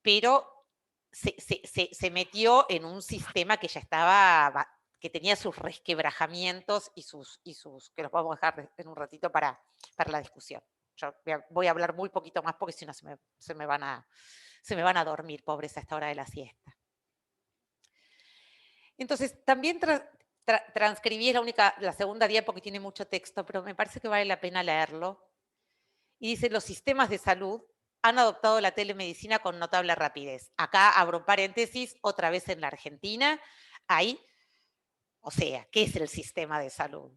pero se metió en un sistema que ya estaba, que tenía sus resquebrajamientos y sus que los vamos a dejar en un ratito para la discusión. Yo voy a hablar muy poquito más porque si no se me van a dormir, pobres, a esta hora de la siesta. Entonces, también transcribí, es la segunda diapo que tiene mucho texto, pero me parece que vale la pena leerlo. Y dice, los sistemas de salud han adoptado la telemedicina con notable rapidez. Acá abro paréntesis, otra vez en la Argentina, o sea, ¿qué es el sistema de salud?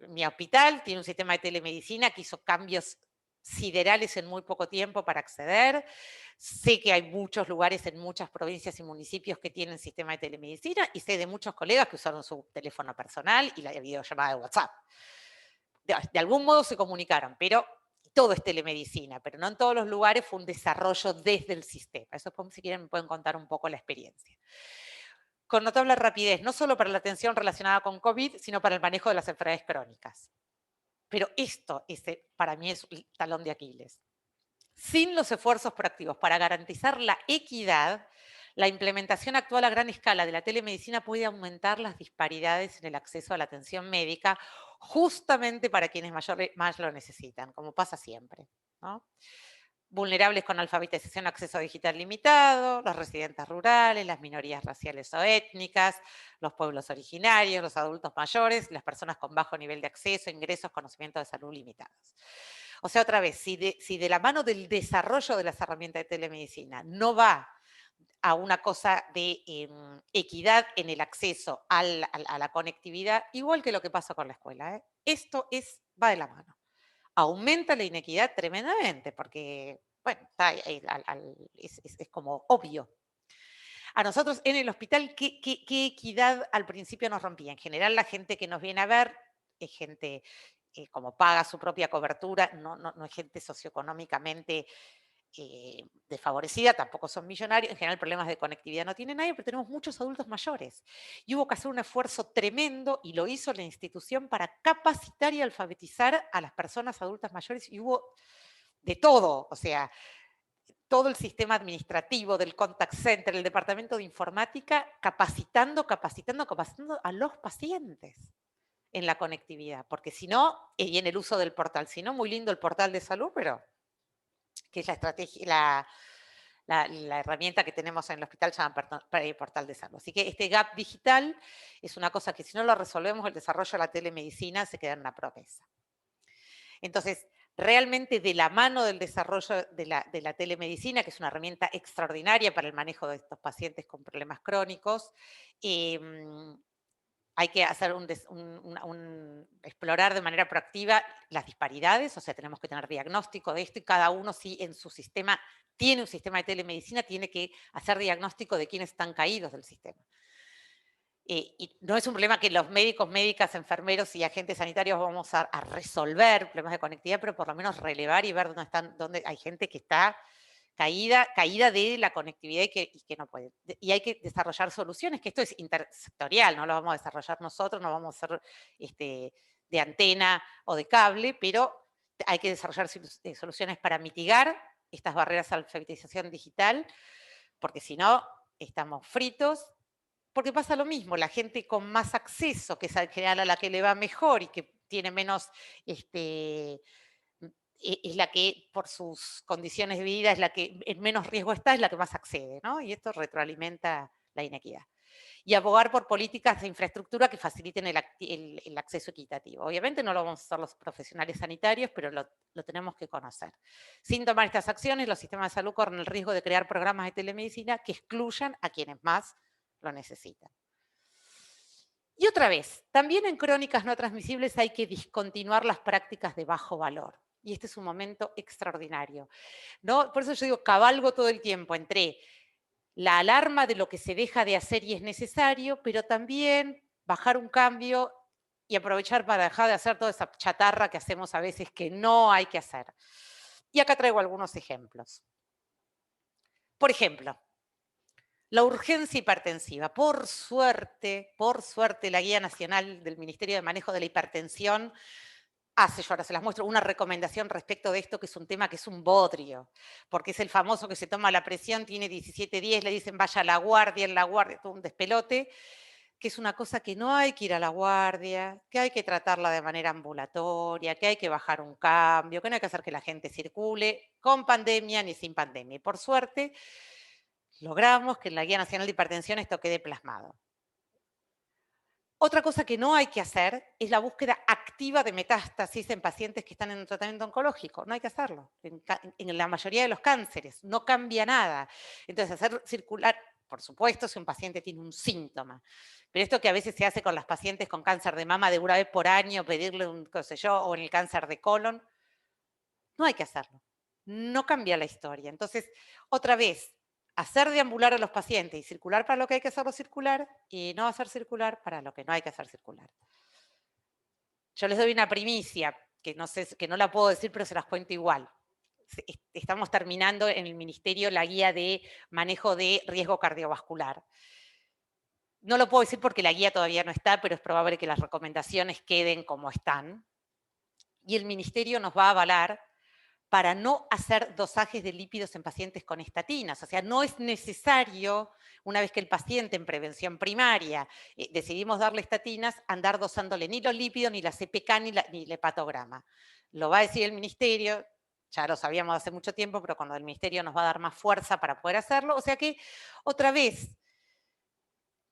Mi hospital tiene un sistema de telemedicina que hizo cambios siderales en muy poco tiempo para acceder. Sé que hay muchos lugares en muchas provincias y municipios que tienen sistema de telemedicina y sé de muchos colegas que usaron su teléfono personal y la videollamada de WhatsApp. De algún modo se comunicaron, pero todo es telemedicina, pero no en todos los lugares fue un desarrollo desde el sistema. Eso, si quieren, me pueden contar un poco la experiencia. Con notable rapidez, no solo para la atención relacionada con COVID, sino para el manejo de las enfermedades crónicas. Pero para mí es el talón de Aquiles. Sin los esfuerzos proactivos para garantizar la equidad, la implementación actual a gran escala de la telemedicina puede aumentar las disparidades en el acceso a la atención médica, justamente para quienes más lo necesitan, como pasa siempre, ¿no? Vulnerables con alfabetización, acceso digital limitado, los residentes rurales, las minorías raciales o étnicas, los pueblos originarios, los adultos mayores, las personas con bajo nivel de acceso, ingresos, conocimientos de salud limitados. O sea, otra vez, si de la mano del desarrollo de las herramientas de telemedicina no va a una cosa de equidad en el acceso a la conectividad, igual que lo que pasa con la escuela, esto va de la mano. Aumenta la inequidad tremendamente, porque, bueno, es como obvio. A nosotros en el hospital, ¿qué equidad al principio nos rompía? En general, la gente que nos viene a ver es gente como paga su propia cobertura, no es gente socioeconómicamente desfavorecida, tampoco son millonarios, en general problemas de conectividad no tiene nadie, pero tenemos muchos adultos mayores. Y hubo que hacer un esfuerzo tremendo, y lo hizo la institución, para capacitar y alfabetizar a las personas adultas mayores, y hubo de todo, o sea, todo el sistema administrativo del contact center, el departamento de informática, capacitando a los pacientes en la conectividad, porque si no, y en el uso del portal, si no, muy lindo el portal de salud, pero que es la estrategia, la herramienta que tenemos en el hospital se llama portal de salud. Así que este gap digital es una cosa que si no lo resolvemos, el desarrollo de la telemedicina se queda en una promesa. Entonces, realmente de la mano del desarrollo de la telemedicina, que es una herramienta extraordinaria para el manejo de estos pacientes con problemas crónicos, hay que hacer explorar de manera proactiva las disparidades, o sea, tenemos que tener diagnóstico de esto y cada uno, si en su sistema tiene un sistema de telemedicina, tiene que hacer diagnóstico de quiénes están caídos del sistema. y no es un problema que los médicos, médicas, enfermeros y agentes sanitarios vamos a resolver problemas de conectividad, pero por lo menos relevar y ver dónde hay gente que está caída de la conectividad y que no puede. Y hay que desarrollar soluciones, que esto es intersectorial, no lo vamos a desarrollar nosotros, no vamos a hacer de antena o de cable, pero hay que desarrollar soluciones para mitigar estas barreras a la alfabetización digital, porque si no, estamos fritos. Porque pasa lo mismo, la gente con más acceso, que es en general a la que le va mejor y que tiene menos, es la que por sus condiciones de vida es la que en menos riesgo está, es la que más accede, ¿no? Y esto retroalimenta la inequidad. Y abogar por políticas de infraestructura que faciliten el acceso equitativo. Obviamente no lo vamos a hacer los profesionales sanitarios, pero lo tenemos que conocer. Sin tomar estas acciones, los sistemas de salud corren el riesgo de crear programas de telemedicina que excluyan a quienes más lo necesitan. Y otra vez, también en crónicas no transmisibles hay que discontinuar las prácticas de bajo valor. Y este es un momento extraordinario, ¿no? Por eso yo digo, cabalgo todo el tiempo entre la alarma de lo que se deja de hacer y es necesario, pero también bajar un cambio y aprovechar para dejar de hacer toda esa chatarra que hacemos a veces que no hay que hacer. Y acá traigo algunos ejemplos. Por ejemplo, la urgencia hipertensiva. Por suerte, la Guía Nacional del Ministerio de Manejo de la Hipertensión hace, yo ahora se las muestro, una recomendación respecto de esto, que es un tema que es un bodrio, porque es el famoso que se toma la presión, tiene 17,10, le dicen vaya a la guardia, en la guardia, todo un despelote, que es una cosa que no hay que ir a la guardia, que hay que tratarla de manera ambulatoria, que hay que bajar un cambio, que no hay que hacer que la gente circule con pandemia ni sin pandemia. Y por suerte, logramos que en la Guía Nacional de Hipertensión esto quede plasmado. Otra cosa que no hay que hacer es la búsqueda activa de metástasis en pacientes que están en un tratamiento oncológico. No hay que hacerlo. En la mayoría de los cánceres no cambia nada. Entonces, hacer circular, por supuesto, si un paciente tiene un síntoma. Pero esto que a veces se hace con las pacientes con cáncer de mama de una vez por año, pedirle un, qué sé yo, o en el cáncer de colon, no hay que hacerlo. No cambia la historia. Entonces, otra vez, hacer deambular a los pacientes y circular para lo que hay que hacerlo circular y no hacer circular para lo que no hay que hacer circular. Yo les doy una primicia, que no la puedo decir, pero se las cuento igual. Estamos terminando en el Ministerio la guía de manejo de riesgo cardiovascular. No lo puedo decir porque la guía todavía no está, pero es probable que las recomendaciones queden como están. Y el Ministerio nos va a avalar para no hacer dosajes de lípidos en pacientes con estatinas. O sea, no es necesario, una vez que el paciente en prevención primaria decidimos darle estatinas, andar dosándole ni los lípidos, ni la CPK, ni el hepatograma. Lo va a decir el Ministerio, ya lo sabíamos hace mucho tiempo, pero cuando el Ministerio nos va a dar más fuerza para poder hacerlo. O sea que, otra vez,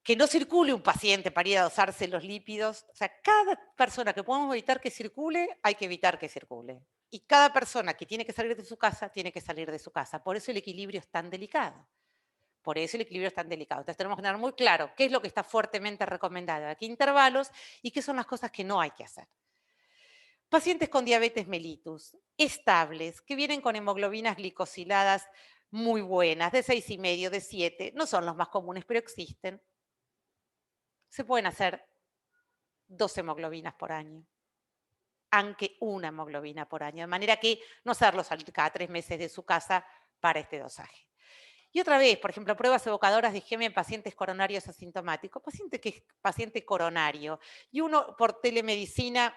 que no circule un paciente para ir a dosarse los lípidos. O sea, cada persona que podamos evitar que circule, hay que evitar que circule. Y cada persona que tiene que salir de su casa, tiene que salir de su casa. Por eso el equilibrio es tan delicado. Por eso el equilibrio es tan delicado. Entonces tenemos que tener muy claro qué es lo que está fuertemente recomendado, a qué intervalos y qué son las cosas que no hay que hacer. Pacientes con diabetes mellitus, estables, que vienen con hemoglobinas glicosiladas muy buenas, de 6,5, de 7, no son los más comunes, pero existen. Se pueden hacer 2 hemoglobinas por año, aunque una hemoglobina por año, de manera que no hacerlo salir cada 3 meses de su casa para este dosaje. Y otra vez, por ejemplo, pruebas evocadoras de IgM en pacientes coronarios asintomáticos, paciente que es paciente coronario, y uno por telemedicina,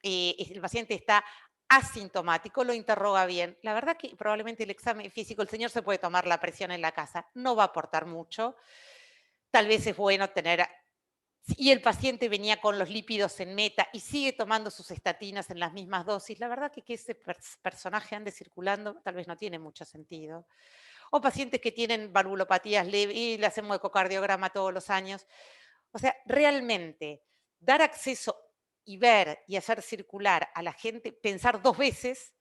el paciente está asintomático, lo interroga bien. La verdad que probablemente el examen físico, el señor se puede tomar la presión en la casa, no va a aportar mucho. Tal vez es bueno tener, y el paciente venía con los lípidos en meta y sigue tomando sus estatinas en las mismas dosis, la verdad que ese personaje ande circulando tal vez no tiene mucho sentido. O pacientes que tienen valvulopatías leves y le hacemos ecocardiograma todos los años. O sea, realmente dar acceso y ver y hacer circular a la gente, pensar 2 veces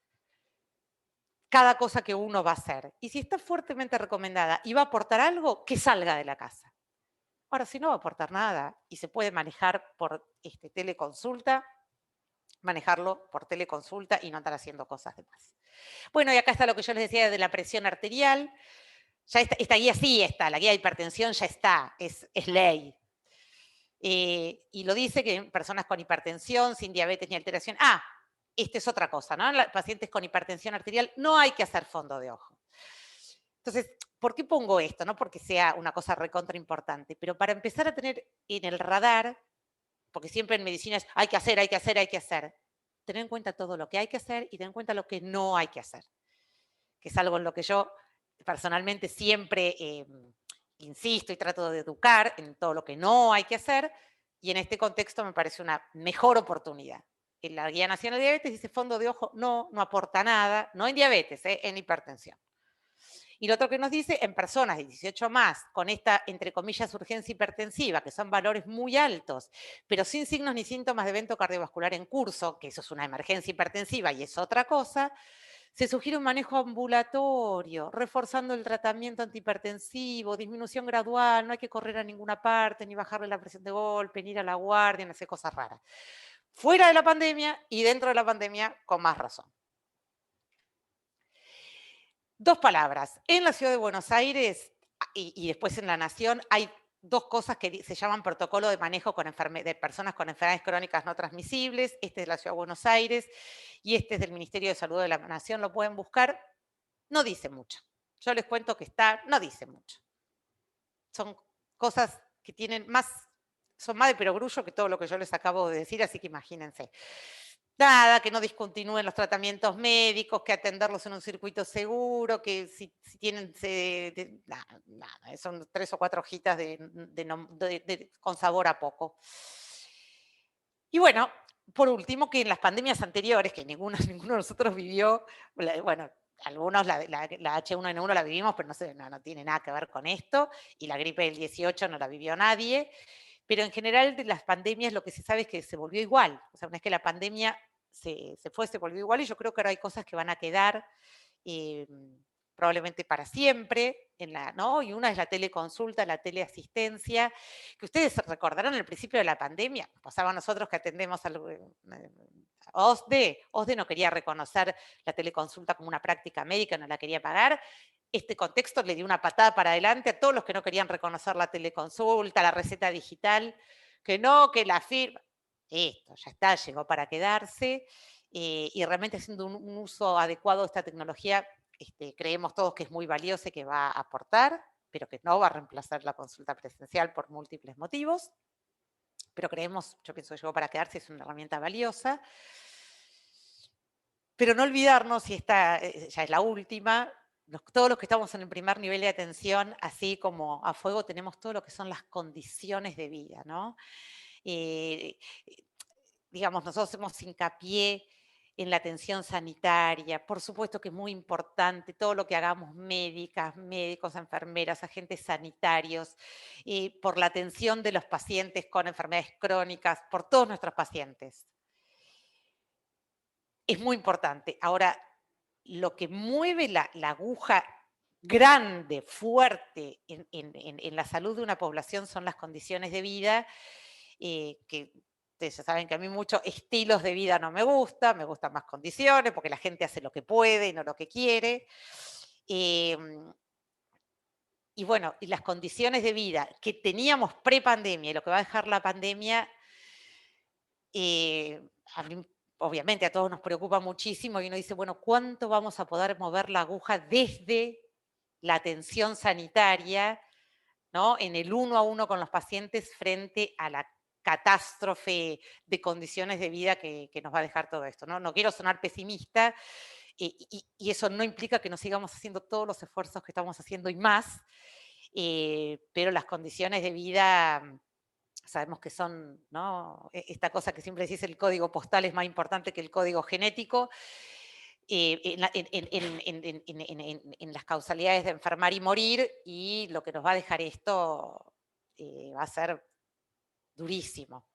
cada cosa que uno va a hacer. Y si está fuertemente recomendada y va a aportar algo, que salga de la casa. Ahora, si no va a aportar nada y se puede manejar por teleconsulta, manejarlo por teleconsulta y no andar haciendo cosas de más. Bueno, y acá está lo que yo les decía de la presión arterial. Ya esta guía sí está, la guía de hipertensión ya está, es ley. Y lo dice que en personas con hipertensión, sin diabetes ni alteración. Esta es otra cosa, ¿no? En pacientes con hipertensión arterial no hay que hacer fondo de ojo. Entonces, ¿por qué pongo esto? No porque sea una cosa recontra importante, pero para empezar a tener en el radar, porque siempre en medicina es hay que hacer, hay que hacer, hay que hacer. Tener en cuenta todo lo que hay que hacer y tener en cuenta lo que no hay que hacer, que es algo en lo que yo personalmente siempre insisto y trato de educar en todo lo que no hay que hacer, y en este contexto me parece una mejor oportunidad. En la Guía Nacional de Diabetes dice fondo de ojo no aporta nada, no en diabetes, en hipertensión. Y lo otro que nos dice, en personas de 18 más, con esta, entre comillas, urgencia hipertensiva, que son valores muy altos, pero sin signos ni síntomas de evento cardiovascular en curso, que eso es una emergencia hipertensiva y es otra cosa, se sugiere un manejo ambulatorio, reforzando el tratamiento antihipertensivo, disminución gradual, no hay que correr a ninguna parte, ni bajarle la presión de golpe, ni ir a la guardia, ni hacer cosas raras. Fuera de la pandemia y dentro de la pandemia, con más razón. Dos palabras. En la ciudad de Buenos Aires y después en la Nación hay dos cosas que se llaman protocolo de manejo de personas con enfermedades crónicas no transmisibles. Este es de la ciudad de Buenos Aires y este es del Ministerio de Salud de la Nación. Lo pueden buscar. No dice mucho. Yo les cuento que está, no dice mucho. Son cosas que tienen más, son más de perogrullo que todo lo que yo les acabo de decir, así que imagínense. Nada, que no discontinúen los tratamientos médicos, que atenderlos en un circuito seguro, que si tienen, nada, son 3 o 4 hojitas con sabor a poco. Y bueno, por último, que en las pandemias anteriores, que ninguno de nosotros vivió, bueno, algunos la H1N1 la vivimos, pero no tiene nada que ver con esto, y la gripe del 18 no la vivió nadie, pero en general de las pandemias lo que se sabe es que se volvió igual. O sea, una vez que la pandemia se volvió igual, y yo creo que ahora hay cosas que van a quedar probablemente para siempre, ¿no? Y una es la teleconsulta, la teleasistencia, que ustedes recordarán al principio de la pandemia, pasaba a nosotros que atendemos al OSDE no quería reconocer la teleconsulta como una práctica médica, no la quería pagar. Este contexto le dio una patada para adelante a todos los que no querían reconocer la teleconsulta, la receta digital, que la firma. Esto ya está, llegó para quedarse, y realmente haciendo un uso adecuado de esta tecnología, creemos todos que es muy valiosa y que va a aportar, pero que no va a reemplazar la consulta presencial por múltiples motivos. Pero creemos, yo pienso que llegó para quedarse, es una herramienta valiosa. Pero no olvidarnos, y esta ya es la última, todos los que estamos en el primer nivel de atención, así como a fuego, tenemos todo lo que son las condiciones de vida, ¿no? Digamos, nosotros hacemos hincapié en la atención sanitaria, por supuesto que es muy importante todo lo que hagamos médicas, médicos, enfermeras, agentes sanitarios, por la atención de los pacientes con enfermedades crónicas, por todos nuestros pacientes. Es muy importante. Ahora, lo que mueve la aguja grande, fuerte en la salud de una población son las condiciones de vida, que ustedes ya saben que a mí muchos estilos de vida no me gustan más condiciones, porque la gente hace lo que puede y no lo que quiere. Y bueno, y las condiciones de vida que teníamos pre-pandemia y lo que va a dejar la pandemia, obviamente a todos nos preocupa muchísimo y uno dice, bueno, ¿cuánto vamos a poder mover la aguja desde la atención sanitaria, ¿no? En el 1 a 1 con los pacientes frente a la catástrofe de condiciones de vida que nos va a dejar todo esto, ¿no? No quiero sonar pesimista, y eso no implica que no sigamos haciendo todos los esfuerzos que estamos haciendo y más, pero las condiciones de vida sabemos que son, ¿no? Esta cosa que siempre decís, el código postal es más importante que el código genético, en las causalidades de enfermar y morir, y lo que nos va a dejar esto va a ser durísimo.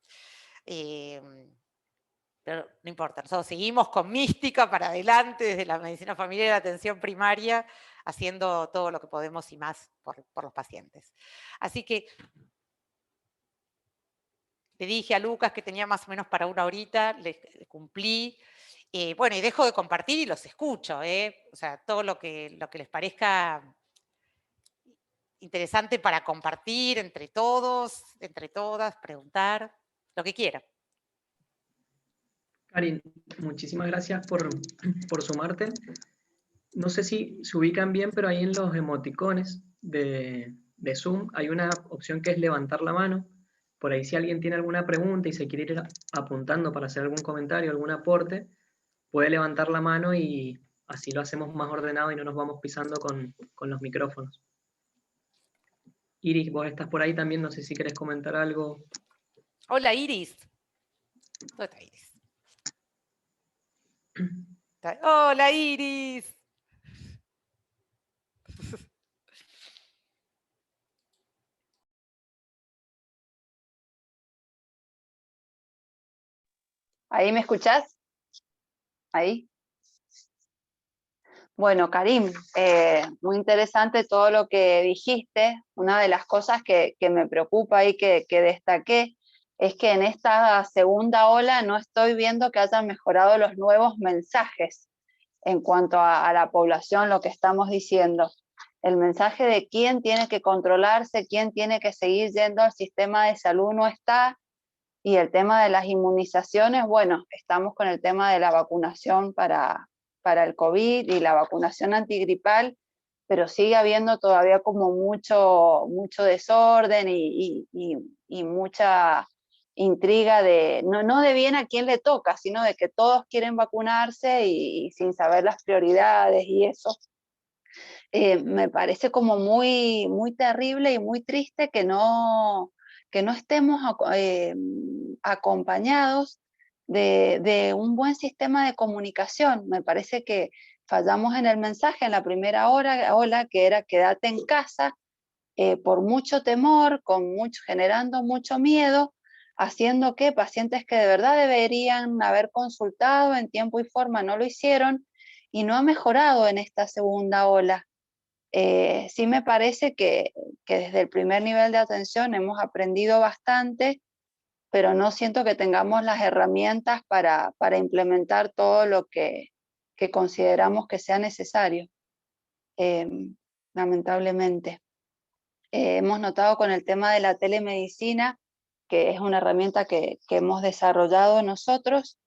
Pero no importa, nosotros seguimos con mística para adelante desde la medicina familiar y la atención primaria, haciendo todo lo que podemos y más por los pacientes. Así que le dije a Lucas que tenía más o menos para 1 horita, le cumplí. Bueno, y dejo de compartir y los escucho, O sea, todo lo que les parezca interesante para compartir entre todos, entre todas, preguntar, lo que quieran. Karin, muchísimas gracias por sumarte. No sé si se ubican bien, pero ahí en los emoticones de Zoom hay una opción que es levantar la mano. Por ahí si alguien tiene alguna pregunta y se quiere ir apuntando para hacer algún comentario, algún aporte, puede levantar la mano y así lo hacemos más ordenado y no nos vamos pisando con los micrófonos. Iris, vos estás por ahí también, no sé si querés comentar algo. Hola, Iris. ¿Dónde está Iris? Hola, Iris. ¿Ahí me escuchás? ¿Ahí? Bueno, Karim, muy interesante todo lo que dijiste. Una de las cosas que me preocupa y que destaqué es que en esta segunda ola no estoy viendo que hayan mejorado los nuevos mensajes en cuanto a la población, lo que estamos diciendo. El mensaje de quién tiene que controlarse, quién tiene que seguir yendo al sistema de salud no está. Y el tema de las inmunizaciones, bueno, estamos con el tema de la vacunación para el COVID y la vacunación antigripal, pero sigue habiendo todavía como mucho desorden y mucha intriga de, no de bien a quién le toca, sino de que todos quieren vacunarse y sin saber las prioridades y eso. Me parece como muy terrible y muy triste que no estemos acompañados de un buen sistema de comunicación. Me parece que fallamos en el mensaje en la primera ola, que era quédate en casa, por mucho temor, generando mucho miedo, haciendo que pacientes que de verdad deberían haber consultado en tiempo y forma no lo hicieron, y no ha mejorado en esta segunda ola. Sí me parece que desde el primer nivel de atención hemos aprendido bastante, pero no siento que tengamos las herramientas para implementar todo lo que consideramos que sea necesario, lamentablemente. Hemos notado con el tema de la telemedicina, que es una herramienta que hemos desarrollado nosotros,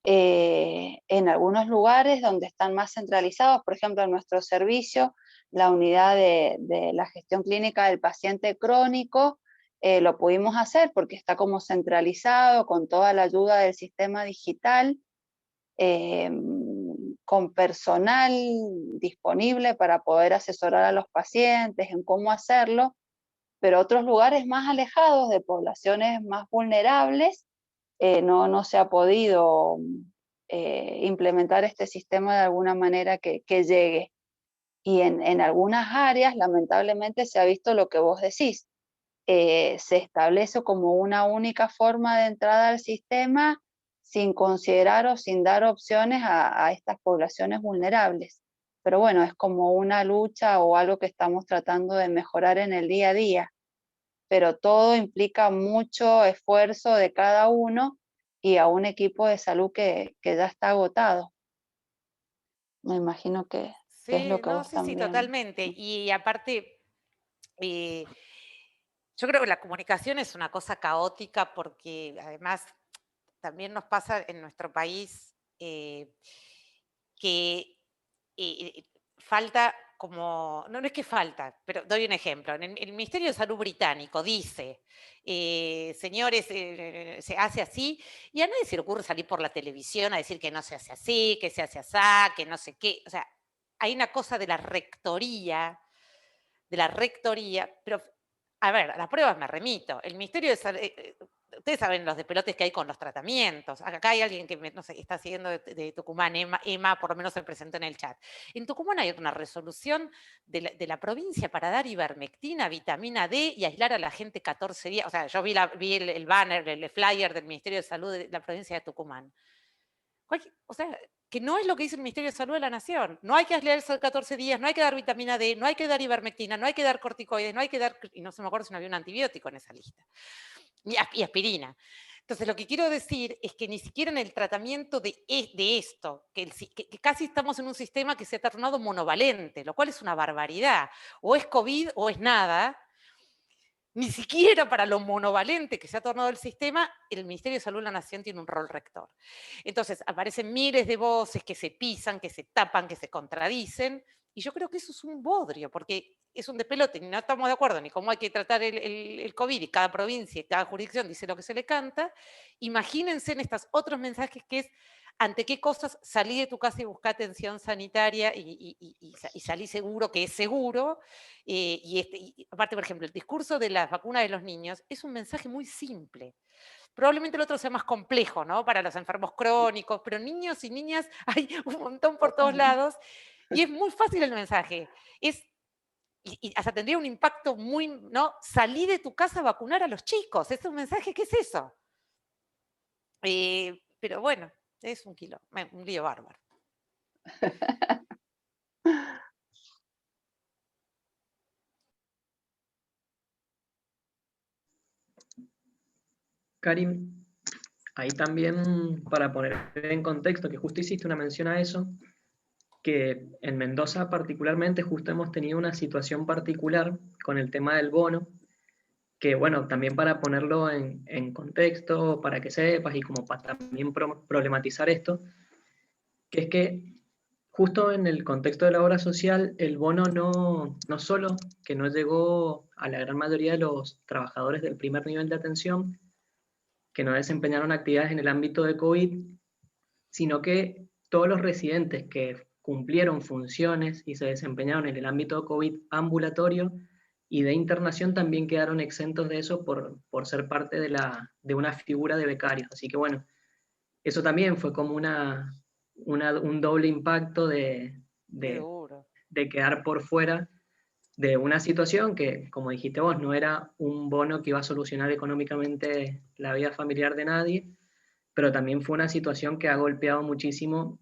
en algunos lugares donde están más centralizados, por ejemplo en nuestro servicio, la unidad de la gestión clínica del paciente crónico, lo pudimos hacer porque está como centralizado con toda la ayuda del sistema digital, con personal disponible para poder asesorar a los pacientes en cómo hacerlo, pero otros lugares más alejados de poblaciones más vulnerables, no se ha podido implementar este sistema de alguna manera que llegue. Y en algunas áreas, lamentablemente, se ha visto lo que vos decís. Se establece como una única forma de entrada al sistema sin considerar o sin dar opciones a estas poblaciones vulnerables. Pero bueno, es como una lucha o algo que estamos tratando de mejorar en el día a día. Pero todo implica mucho esfuerzo de cada uno y a un equipo de salud que ya está agotado. Me imagino que es lo Sí, que no, vos sí, sí, también. totalmente. Y aparte, yo creo que la comunicación es una cosa caótica porque además también nos pasa en nuestro país que falta como, no es que falta, pero doy un ejemplo. En el Ministerio de Salud británico dice, señores, se hace así, y a nadie se le ocurre salir por la televisión a decir que no se hace así, que se hace así, que no sé qué. O sea, hay una cosa de la rectoría, pero a ver, a las pruebas me remito. El Ministerio de Salud, ustedes saben los despelotes que hay con los tratamientos. Acá hay alguien que no sé, está siguiendo de Tucumán, Emma, por lo menos se presentó en el chat. En Tucumán hay una resolución de la provincia para dar ivermectina, vitamina D y aislar a la gente 14 días. O sea, yo vi el banner, el flyer del Ministerio de Salud de la provincia de Tucumán. O sea, que no es lo que dice el Ministerio de Salud de la Nación. No hay que aislarse 14 días, no hay que dar vitamina D, no hay que dar ivermectina, no hay que dar corticoides, no hay que dar, y no se me acuerdo si no había un antibiótico en esa lista, y aspirina. Entonces, lo que quiero decir es que ni siquiera en el tratamiento de esto, que casi estamos en un sistema que se ha tornado monovalente, lo cual es una barbaridad. O es COVID o es nada. Ni siquiera para lo monovalente que se ha tornado el sistema, el Ministerio de Salud de la Nación tiene un rol rector. Entonces, aparecen miles de voces que se pisan, que se tapan, que se contradicen, y yo creo que eso es un bodrio, porque es un despelote, no estamos de acuerdo ni cómo hay que tratar el COVID, y cada provincia y cada jurisdicción dice lo que se le canta. Imagínense en estos otros mensajes que es ante qué cosas salí de tu casa y buscá atención sanitaria y salí seguro, que es seguro. Y aparte, por ejemplo, el discurso de las vacunas de los niños es un mensaje muy simple. Probablemente el otro sea más complejo, ¿no? Para los enfermos crónicos, pero niños y niñas hay un montón por todos lados y es muy fácil el mensaje. Y hasta tendría un impacto muy, ¿no? Salí de tu casa a vacunar a los chicos. Es un mensaje, ¿qué es eso? Pero bueno, es un lío bárbaro. Karim, ahí también para poner en contexto, que justo hiciste una mención a eso, que en Mendoza particularmente justo hemos tenido una situación particular con el tema del bono, que bueno, también para ponerlo en contexto, para que sepas y como para también problematizar esto, que es que justo en el contexto de la obra social, el bono no solo que no llegó a la gran mayoría de los trabajadores del primer nivel de atención, que no desempeñaron actividades en el ámbito de COVID, sino que todos los residentes que cumplieron funciones y se desempeñaron en el ámbito de COVID ambulatorio y de internación también quedaron exentos de eso por ser parte de una figura de becarios. Así que bueno, eso también fue como un doble impacto de quedar por fuera de una situación que, como dijiste vos, no era un bono que iba a solucionar económicamente la vida familiar de nadie, pero también fue una situación que ha golpeado muchísimo,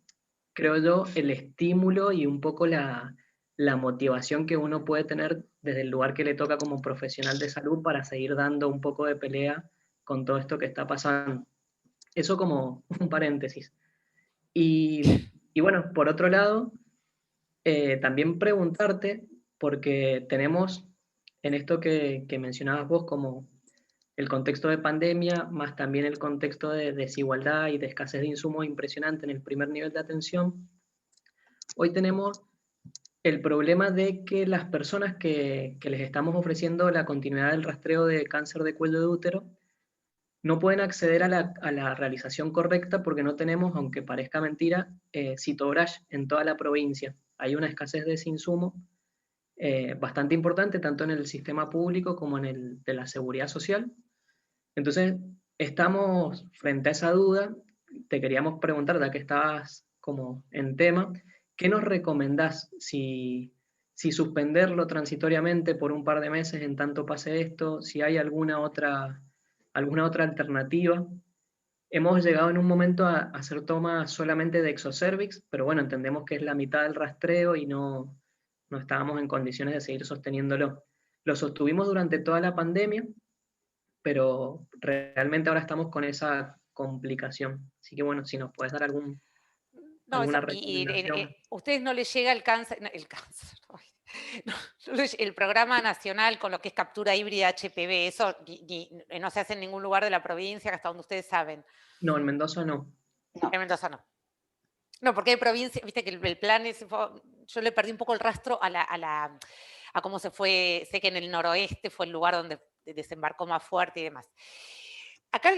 creo yo, el estímulo y un poco la motivación que uno puede tener desde el lugar que le toca como profesional de salud para seguir dando un poco de pelea con todo esto que está pasando. Eso como un paréntesis. Y bueno, por otro lado, también preguntarte, porque tenemos en esto que mencionabas vos como el contexto de pandemia, más también el contexto de desigualdad y de escasez de insumos impresionante en el primer nivel de atención, hoy tenemos el problema de que las personas que les estamos ofreciendo la continuidad del rastreo de cáncer de cuello de útero no pueden acceder a la realización correcta porque no tenemos, aunque parezca mentira, Citobrash en toda la provincia. Hay una escasez de ese insumo bastante importante, tanto en el sistema público como en el de la seguridad social. Entonces, estamos frente a esa duda. Te queríamos preguntar, ya que estabas como en tema, ¿qué nos recomendás si suspenderlo transitoriamente por un par de meses en tanto pase esto? Si hay alguna otra alternativa. Hemos llegado en un momento a hacer tomas solamente de Exocervix, pero bueno, entendemos que es la mitad del rastreo y no estábamos en condiciones de seguir sosteniéndolo. Lo sostuvimos durante toda la pandemia, pero realmente ahora estamos con esa complicación. Así que bueno, si nos puedes dar No, alguna recomendación. ustedes no les llega el cáncer, el programa nacional con lo que es captura híbrida HPV, eso no se hace en ningún lugar de la provincia, hasta donde ustedes saben. No, en Mendoza no. En Mendoza no. No, porque hay provincias, viste que el plan es, yo le perdí un poco el rastro a cómo se fue, sé que en el noroeste fue el lugar donde desembarcó más fuerte y demás. Acá,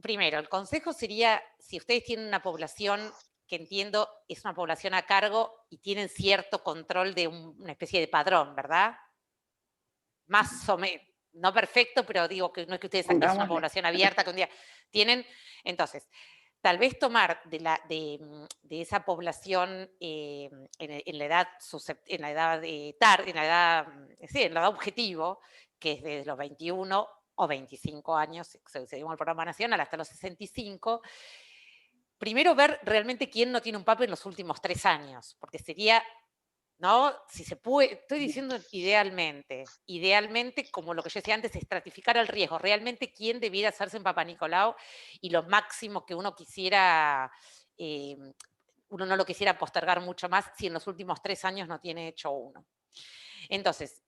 primero, el consejo sería, si ustedes tienen una población que entiendo es una población a cargo y tienen cierto control de una especie de padrón, ¿verdad? Más o menos, no perfecto, pero digo que no es que ustedes saquen una población abierta que un día tienen. Entonces, tal vez tomar de esa población en la edad objetivo, que es desde los 21 o 25 años, seguimos el programa nacional, hasta los 65, primero ver realmente quién no tiene un PAP en los últimos 3 años, porque sería ¿no? Si se puede, estoy diciendo idealmente, como lo que yo decía antes, estratificar el riesgo, realmente quién debiera hacerse en Papá Nicolau y lo máximo que uno quisiera, uno no lo quisiera postergar mucho más si en los últimos 3 años no tiene hecho uno. Entonces,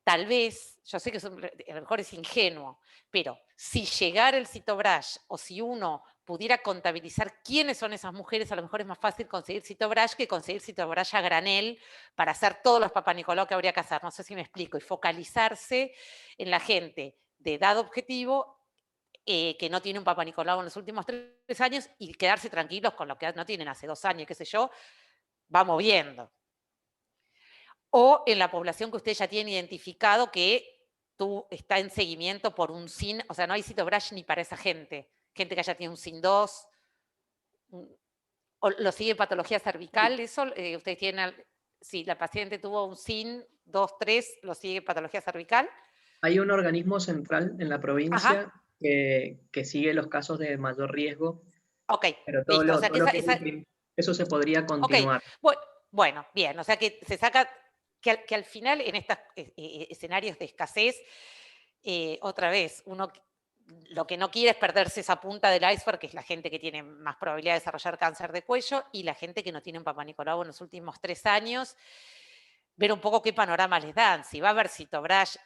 tal vez, yo sé que a lo mejor es ingenuo, pero si llegara el Citobrash o si uno pudiera contabilizar quiénes son esas mujeres, a lo mejor es más fácil conseguir Citobrash que conseguir Citobrash a granel para hacer todos los Papá Nicolau que habría que hacer. No sé si me explico. Y focalizarse en la gente de edad objetivo que no tiene un Papá Nicolau en los últimos 3 años y quedarse tranquilos con lo que no tienen hace 2 años, qué sé yo, vamos viendo. O en la población que usted ya tiene identificado que está en seguimiento por un SIN, o sea, no hay Citobrash ni para esa gente que ya tiene un SIN 2, o lo sigue patología cervical, eso ustedes tienen, si la paciente tuvo un SIN 2, 3, lo sigue patología cervical. Hay un organismo central en la provincia Ajá. que sigue los casos de mayor riesgo, Ok, pero listo. O sea que eso se podría continuar. Okay. Bueno, bien, o sea que se saca, que al final en estos escenarios de escasez, otra vez, uno lo que no quiere es perderse esa punta del iceberg, que es la gente que tiene más probabilidad de desarrollar cáncer de cuello y la gente que no tiene un Papá Nicolau en los últimos 3 años, ver un poco qué panorama les dan. Si va a haber Citobrash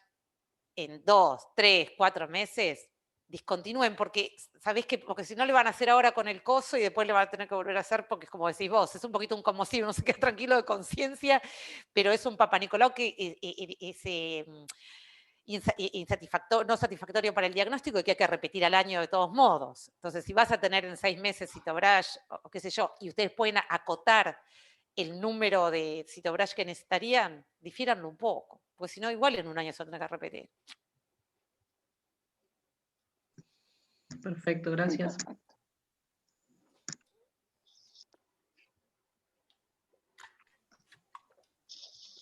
en 2, 3, 4 meses, discontinúen, porque sabés que, porque si no le van a hacer ahora con el coso y después le van a tener que volver a hacer, porque es como decís vos, es un poquito un conmoción, uno se queda tranquilo de conciencia, pero es un Papá Nicolau que es no satisfactorio para el diagnóstico y que hay que repetir al año de todos modos. Entonces, si vas a tener en 6 meses Citobrash, o qué sé yo, y ustedes pueden acotar el número de Citobrash que necesitarían, difíranlo un poco, porque si no, igual en un año se tendrá que repetir. Perfecto, gracias.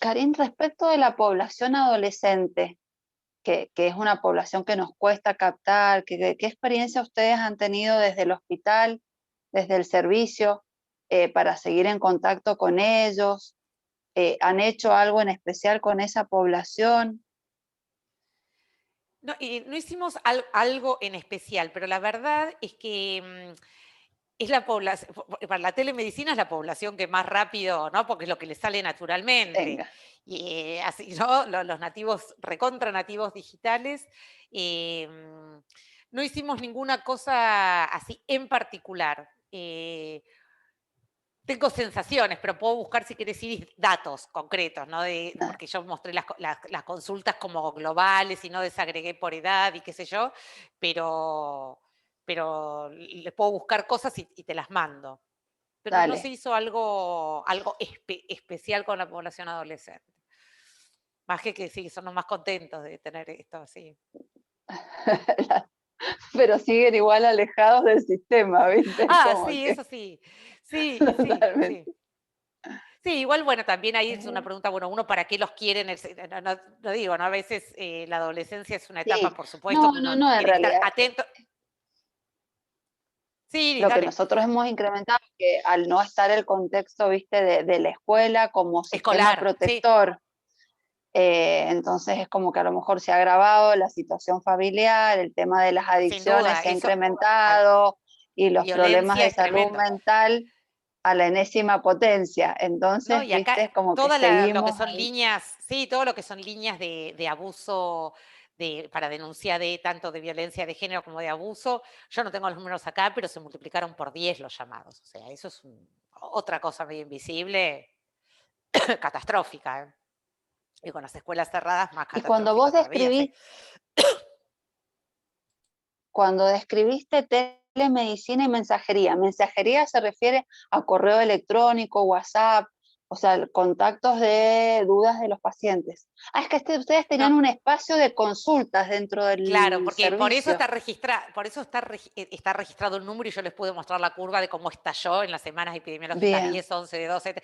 Karin, respecto de la población adolescente, que es una población que nos cuesta captar, ¿qué experiencia ustedes han tenido desde el hospital, desde el servicio, para seguir en contacto con ellos? ¿Han hecho algo en especial con esa población? No, no hicimos algo en especial, pero la verdad es que es la población, para la telemedicina es la población que más rápido, ¿no? Porque es lo que le sale naturalmente. Venga. Y así, ¿no? Los nativos, recontra nativos digitales, no hicimos ninguna cosa así en particular. Tengo sensaciones, pero puedo buscar si querés ir datos concretos, ¿no? Porque yo mostré las consultas como globales y no desagregué por edad y qué sé yo, pero les puedo buscar cosas y te las mando. Pero Dale. no se hizo algo especial con la población adolescente. Más que sí, son los más contentos de tener esto así. Pero siguen igual alejados del sistema, ¿viste? Sí, eso sí. Sí, sí. Sí, igual, bueno, también ahí es una pregunta, bueno, uno para qué los quiere, no digo, ¿no? A veces la adolescencia es una etapa, Sí. por supuesto, que No, uno en tiene que estar realidad. atento. Sí, Lo que dale. nosotros hemos incrementado es que al no estar el contexto, viste, de la escuela como sistema Escolar, protector, entonces es como que a lo mejor se ha agravado la situación familiar, el tema de las sin duda, adicciones se ha eso, incrementado y los problemas violencia de es salud tremendo. mental a la enésima potencia. ¿No? Entonces, Y acá viste, es como que todo lo que seguimos son ahí. líneas, sí, todo lo que son líneas de abuso, para denuncia tanto de violencia de género como de abuso, yo no tengo los números acá, pero se multiplicaron por 10 los llamados. O sea, eso es otra cosa medio invisible, catastrófica, ¿eh? Y con las escuelas cerradas, más Y cuando vos catastrófico todavía. Sí. cuando describiste telemedicina y mensajería se refiere a correo electrónico, WhatsApp, o sea, contactos de dudas de los pacientes. Es que ustedes tenían No, un espacio de consultas dentro claro, del porque por eso servicio. está registrado el número y yo les pude mostrar la curva de cómo estalló en las semanas epidemiológicas Bien. 10, 11, de 12,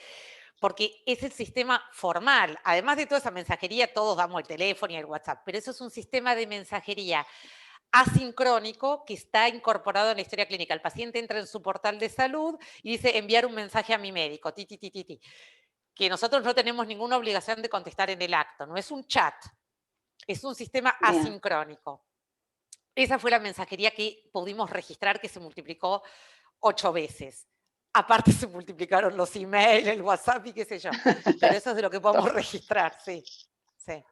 porque es el sistema formal. Además de toda esa mensajería, todos damos el teléfono y el WhatsApp, pero eso es un sistema de mensajería asincrónico que está incorporado en la historia clínica. El paciente entra en su portal de salud y dice enviar un mensaje a mi médico, ti. que nosotros no tenemos ninguna obligación de contestar en el acto, no es un chat, es un sistema Bien. asincrónico. Esa fue la mensajería que pudimos registrar, que se multiplicó 8 veces. Aparte se multiplicaron los emails, el WhatsApp y qué sé yo. Pero eso es de lo que podemos registrar, sí. Sí.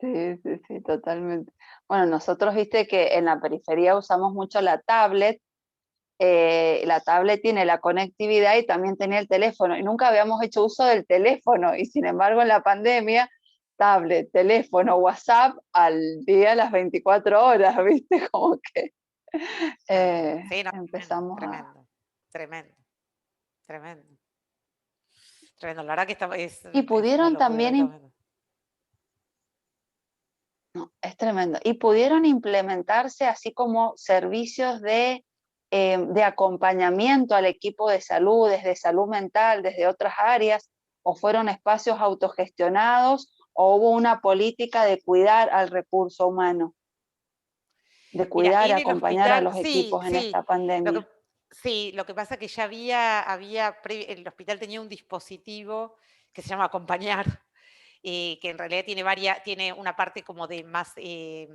Sí, totalmente. Bueno, nosotros viste que en la periferia usamos mucho la tablet. La tablet tiene la conectividad y también tenía el teléfono. Y nunca habíamos hecho uso del teléfono. Y sin embargo, en la pandemia, tablet, teléfono, WhatsApp al día, las 24 horas, ¿viste? Como que Sí, no, empezamos tremendo, tremendo, tremendo. Tremendo, la verdad que es Y una pudieron locura lo que estamos viendo. No, es tremendo. Y pudieron implementarse así como servicios de acompañamiento al equipo de salud, desde salud mental, desde otras áreas, o fueron espacios autogestionados, o hubo una política de cuidar al recurso humano, de Mira, cuidar, en el acompañar a hospital, los sí, equipos en sí. esta pandemia. Sí, lo que pasa es que ya el hospital tenía un dispositivo que se llama Acompañar, que en realidad tiene una parte como de más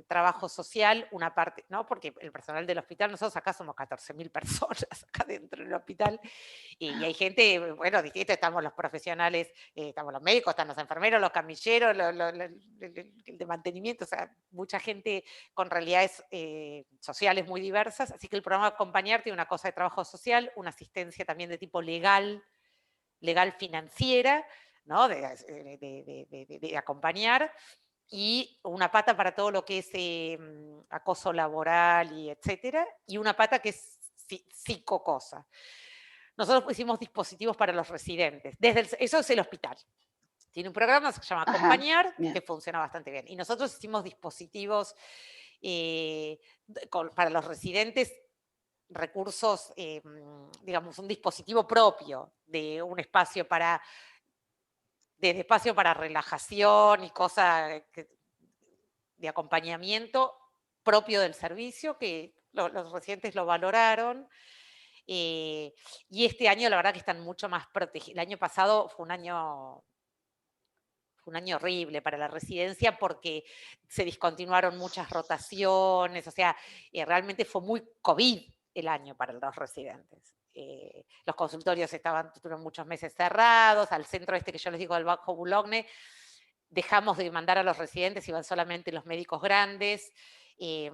trabajo social, una parte, ¿no? Porque el personal del hospital, nosotros acá somos 14.000 personas acá dentro del hospital, y hay gente, bueno, distinta, estamos los profesionales, estamos los médicos, están los enfermeros, los camilleros, el de mantenimiento, o sea, mucha gente con realidades sociales muy diversas, así que el programa Acompañar tiene una cosa de trabajo social, una asistencia también de tipo legal financiera, ¿no? de acompañar, y una pata para todo lo que es acoso laboral y etcétera, y una pata que es psicocosa. Nosotros pusimos dispositivos para los residentes, eso es el hospital. Tiene un programa que se llama Ajá, Acompañar, bien. que funciona bastante bien. Y nosotros hicimos dispositivos para los residentes, recursos, digamos, un dispositivo propio de un espacio desde espacio para relajación y cosas de acompañamiento propio del servicio, que los residentes lo valoraron. Y este año la verdad que están mucho más protegidos. El año pasado fue un año horrible para la residencia porque se discontinuaron muchas rotaciones, o sea, realmente fue muy COVID el año para los residentes. Los consultorios estuvieron muchos meses cerrados, al centro este que yo les digo, del Bajo Boulogne, dejamos de mandar a los residentes, iban solamente los médicos grandes, y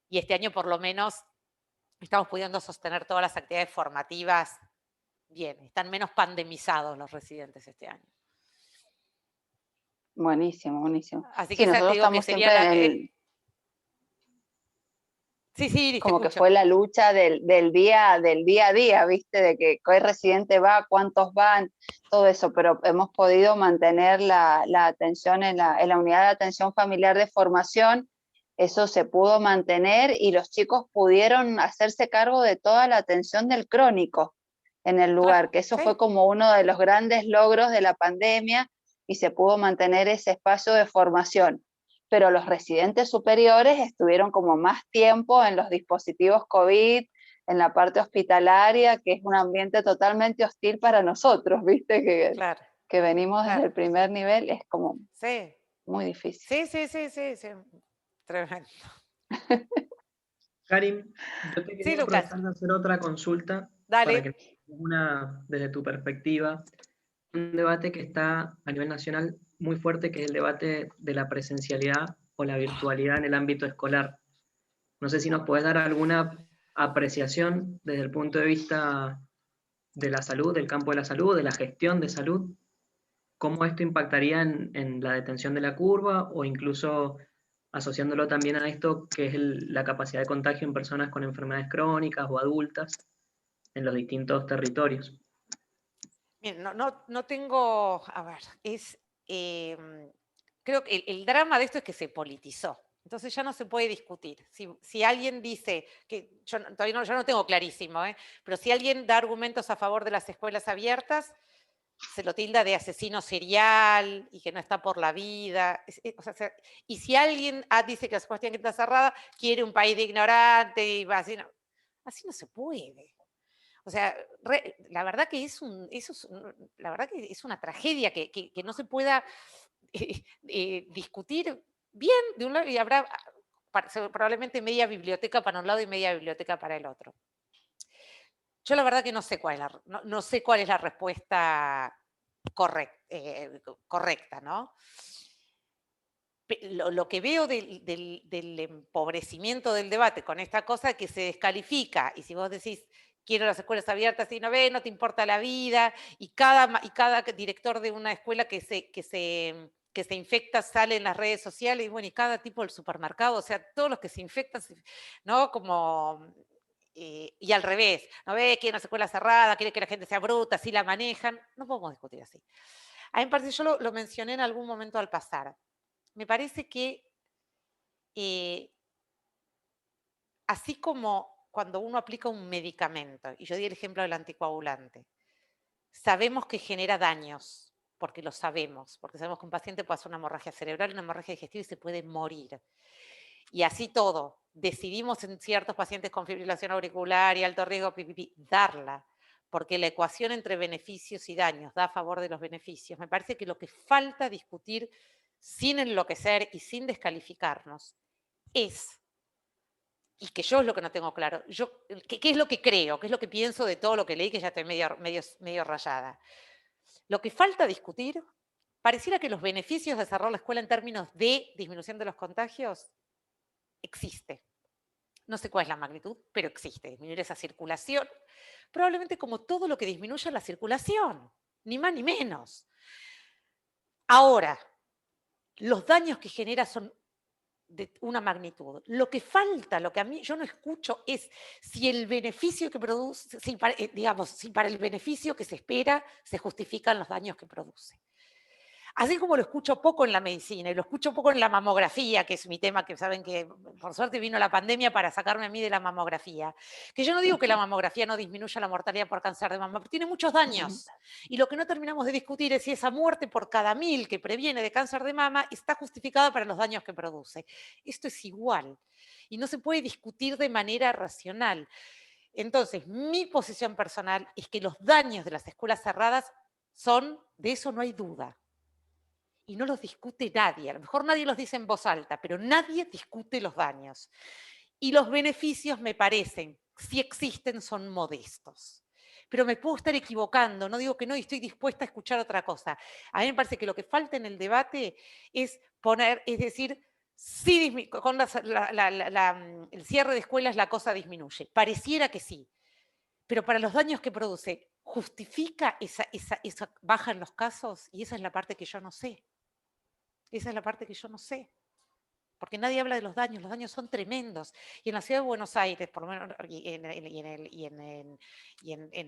este año por lo menos estamos pudiendo sostener todas las actividades formativas bien, están menos pandemizados los residentes este año. Buenísimo, buenísimo. Así que Sí, esa te nosotros digo que estamos sería siempre en el, Sí, te como que escucho. fue la lucha del día a día, ¿viste? De que qué residente va, cuántos van, todo eso, pero hemos podido mantener la atención en la unidad de atención familiar de formación, eso se pudo mantener y los chicos pudieron hacerse cargo de toda la atención del crónico en el lugar, que eso Sí. fue como uno de los grandes logros de la pandemia y se pudo mantener ese espacio de formación. Pero los residentes superiores estuvieron como más tiempo en los dispositivos COVID, en la parte hospitalaria, que es un ambiente totalmente hostil para nosotros, ¿viste? Claro, Que venimos desde claro. el primer nivel, es como Sí. muy difícil. Sí. Tremendo. Karin, yo te Sí, quería Lucas. aprovechar de hacer otra consulta para Dale. que desde tu perspectiva, un debate que está a nivel nacional muy fuerte, que es el debate de la presencialidad o la virtualidad en el ámbito escolar. No sé si nos puedes dar alguna apreciación desde el punto de vista de la salud, del campo de la salud, de la gestión de salud, cómo esto impactaría en la detención de la curva o incluso asociándolo también a esto que es la capacidad de contagio en personas con enfermedades crónicas o adultas en los distintos territorios. Bien, no tengo, a ver, creo que el drama de esto es que se politizó. Entonces ya no se puede discutir. Si alguien dice, que yo no tengo clarísimo, pero si alguien da argumentos a favor de las escuelas abiertas, se lo tilda de asesino serial y que no está por la vida. Y si alguien dice que las escuelas tienen que estar cerradas, quiere un país de ignorantes y va así no se puede. O O sea, la verdad que la verdad que es una tragedia que no se pueda discutir bien de un lado y habrá probablemente media biblioteca para un lado y media biblioteca para el otro. Yo la verdad que no sé cuál es no sé cuál es la respuesta correcta, ¿no? Lo que veo del empobrecimiento del debate con esta cosa que se descalifica, y si vos decís, quiero las escuelas abiertas y no te importa la vida, y cada director de una escuela que se infecta sale en las redes sociales, y bueno, y cada tipo del supermercado, o sea, todos los que se infectan, ¿no? Como, y al revés, ¿no ve? Quieren las escuelas cerradas, quiere que la gente sea bruta, así la manejan, no podemos discutir así. A mí me parece, yo lo mencioné en algún momento al pasar, me parece que así como cuando uno aplica un medicamento, y yo di el ejemplo del anticoagulante, sabemos que genera daños, porque lo sabemos, porque sabemos que un paciente puede hacer una hemorragia cerebral, una hemorragia digestiva y se puede morir. Y así todo, decidimos en ciertos pacientes con fibrilación auricular y alto riesgo, darla, porque la ecuación entre beneficios y daños da a favor de los beneficios. Me parece que lo que falta discutir sin enloquecer y sin descalificarnos es, y que yo es lo que no tengo claro, ¿qué es lo que creo? ¿Qué es lo que pienso de todo lo que leí, que ya estoy medio rayada? Lo que falta discutir, pareciera que los beneficios de cerrar la escuela en términos de disminución de los contagios existe. No sé cuál es la magnitud, pero existe. Disminuir esa circulación, probablemente como todo lo que disminuye la circulación, ni más ni menos. Ahora, los daños que genera son de una magnitud. Lo que falta, lo que a mí yo no escucho es si el beneficio que produce, si para el beneficio que se espera se justifican los daños que produce. Así como lo escucho poco en la medicina y lo escucho poco en la mamografía, que es mi tema, que saben que por suerte vino la pandemia para sacarme a mí de la mamografía. Que yo no digo que la mamografía no disminuya la mortalidad por cáncer de mama, pero tiene muchos daños. Y lo que no terminamos de discutir es si esa muerte por cada 1000 que previene de cáncer de mama está justificada para los daños que produce. Esto es igual. Y no se puede discutir de manera racional. Entonces, mi posición personal es que los daños de las escuelas cerradas son, de eso no hay duda. Y no los discute nadie. A lo mejor nadie los dice en voz alta, pero nadie discute los daños. Y los beneficios, me parecen, si existen, son modestos. Pero me puedo estar equivocando, no digo que no, y estoy dispuesta a escuchar otra cosa. A mí me parece que lo que falta en el debate es decir, sí, con el cierre de escuelas la cosa disminuye. Pareciera que sí, pero para los daños que produce, ¿justifica esa baja en los casos? Y esa es la parte que yo no sé. Esa es la parte que yo no sé. Porque nadie habla de los daños son tremendos. Y en la ciudad de Buenos Aires, por lo menos, y en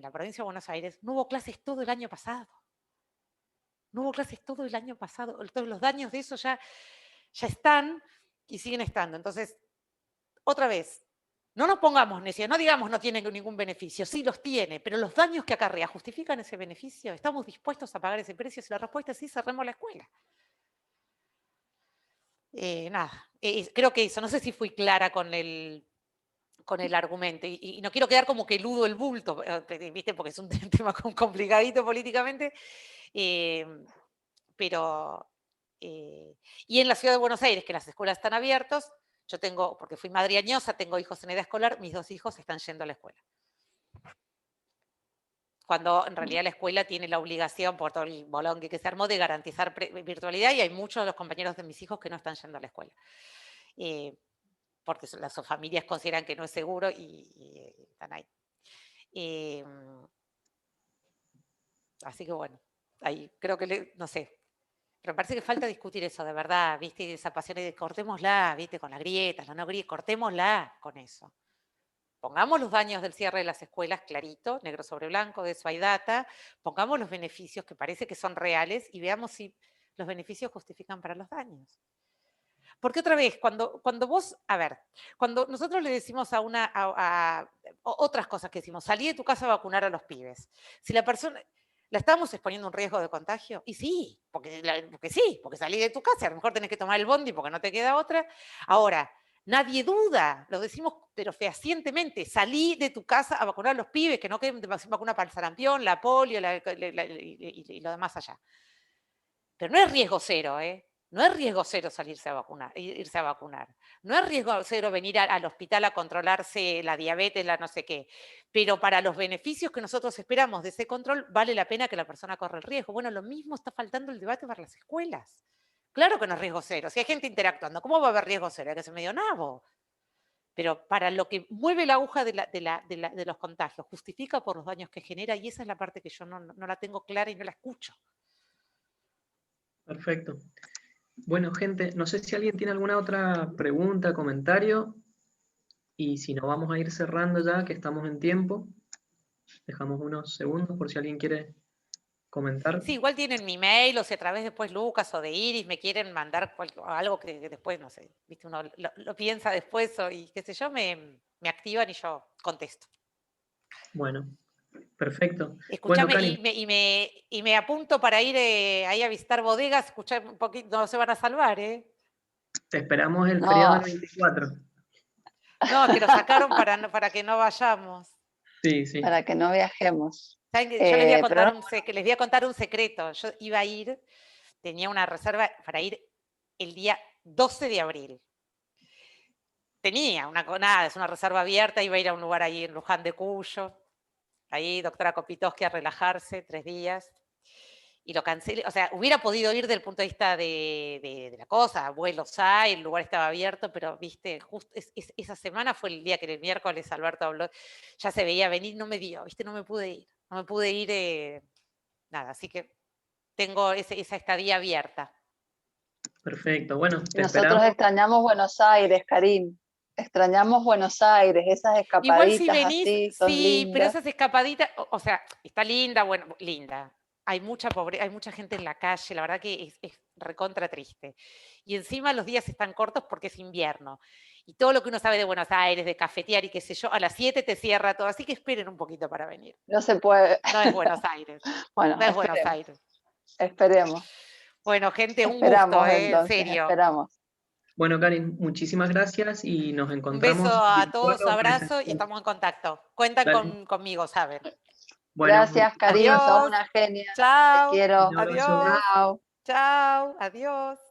la provincia de Buenos Aires, no hubo clases todo el año pasado. No hubo clases todo el año pasado. Entonces los daños de eso ya están y siguen estando. Entonces, otra vez, no nos pongamos necios, no digamos no tiene ningún beneficio, sí los tiene, pero los daños que acarrea, ¿justifican ese beneficio? ¿Estamos dispuestos a pagar ese precio? Si la respuesta es sí, cerremos la escuela. Nada, creo que eso, no sé si fui clara con el argumento, y no quiero quedar como que eludo el bulto, ¿viste? Porque es un tema complicadito políticamente, pero, y en la ciudad de Buenos Aires, que las escuelas están abiertas, yo tengo, porque fui madre añosa, tengo hijos en edad escolar, mis 2 hijos están yendo a la escuela. Cuando en realidad la escuela tiene la obligación, por todo el bolón que se armó, de garantizar virtualidad, y hay muchos de los compañeros de mis hijos que no están yendo a la escuela. Porque las familias consideran que no es seguro y están ahí. Así que bueno, ahí creo que, no sé, pero me parece que falta discutir eso, de verdad, ¿viste? Esa pasión de cortémosla, ¿viste? Con las grietas, la no grietas, cortémosla con eso. Pongamos los daños del cierre de las escuelas clarito, negro sobre blanco, de eso hay data, pongamos los beneficios que parece que son reales y veamos si los beneficios justifican para los daños. Porque otra vez, cuando vos, cuando nosotros le decimos a otras cosas que decimos, salí de tu casa a vacunar a los pibes, si la persona, ¿la estamos exponiendo a un riesgo de contagio? Y sí, porque salí de tu casa, a lo mejor tenés que tomar el bondi porque no te queda otra. Ahora, nadie duda, lo decimos pero fehacientemente, salí de tu casa a vacunar a los pibes, que no queden vacunas para el sarampión, la polio y lo demás allá. Pero no es riesgo cero, ¿eh? No es riesgo cero irse a vacunar. No es riesgo cero venir al hospital a controlarse la diabetes, la no sé qué. Pero para los beneficios que nosotros esperamos de ese control, vale la pena que la persona corra el riesgo. Bueno, lo mismo está faltando el debate para las escuelas. Claro que no es riesgo cero. Si hay gente interactuando, ¿cómo va a haber riesgo cero? Hay que ser medio nabo. Pero para lo que mueve la aguja de los contagios, justifica por los daños que genera, y esa es la parte que yo no la tengo clara y no la escucho. Perfecto. Bueno, gente, no sé si alguien tiene alguna otra pregunta, comentario, y si no, vamos a ir cerrando ya, que estamos en tiempo. Dejamos unos segundos por si alguien quiere comentar. Sí, igual tienen mi mail, o si a través después Lucas o de Iris me quieren mandar algo que después, no sé, viste, uno lo piensa después y qué sé yo, me activan y yo contesto. Bueno, perfecto. Escúchame, bueno, y me apunto para ir ahí a visitar bodegas, escuchar un poquito, no se van a salvar, ¿eh? Te esperamos el feriado del 24. No, que lo sacaron para que no vayamos. Sí, sí. Para que no viajemos. ¿Saben que yo les voy a contar un secreto? Yo iba a ir, tenía una reserva para ir el día 12 de abril. Tenía es una reserva abierta, iba a ir a un lugar ahí en Luján de Cuyo, ahí doctora Kopitoski a relajarse 3 días, y lo cancelé. O sea, hubiera podido ir desde el punto de vista de la cosa, vuelos hay, el lugar estaba abierto, pero viste, justo esa semana fue el día que el miércoles Alberto habló, ya se veía venir, no me dio, viste, no me pude ir, nada, así que tengo esa estadía abierta. Perfecto, bueno, te Nosotros esperamos. extrañamos Buenos Aires, Karim. Extrañamos Buenos Aires, esas escapaditas Igual si venís, así, son sí, lindas. pero esas escapaditas, o sea, está linda, bueno, linda. Hay mucha hay mucha gente en la calle, la verdad que es recontra triste. Y encima los días están cortos porque es invierno. Y todo lo que uno sabe de Buenos Aires, de cafetear y qué sé yo, a las 7 te cierra todo, así que esperen un poquito para venir. No se puede. No es Buenos Aires. Bueno, No es Buenos Aires. Esperemos. Bueno, gente, un Esperamos, gusto, en entonces, serio. esperamos. Bueno, Karin, muchísimas gracias y nos Un encontramos. beso a el todos, 24 abrazo y presencial. estamos en contacto. Cuentan Dale. conmigo, saben. Bueno, Gracias, Karim, sos Adiós. una genia. Te Chao. quiero. un abrazo. Adiós. Chao. Chao. Adiós.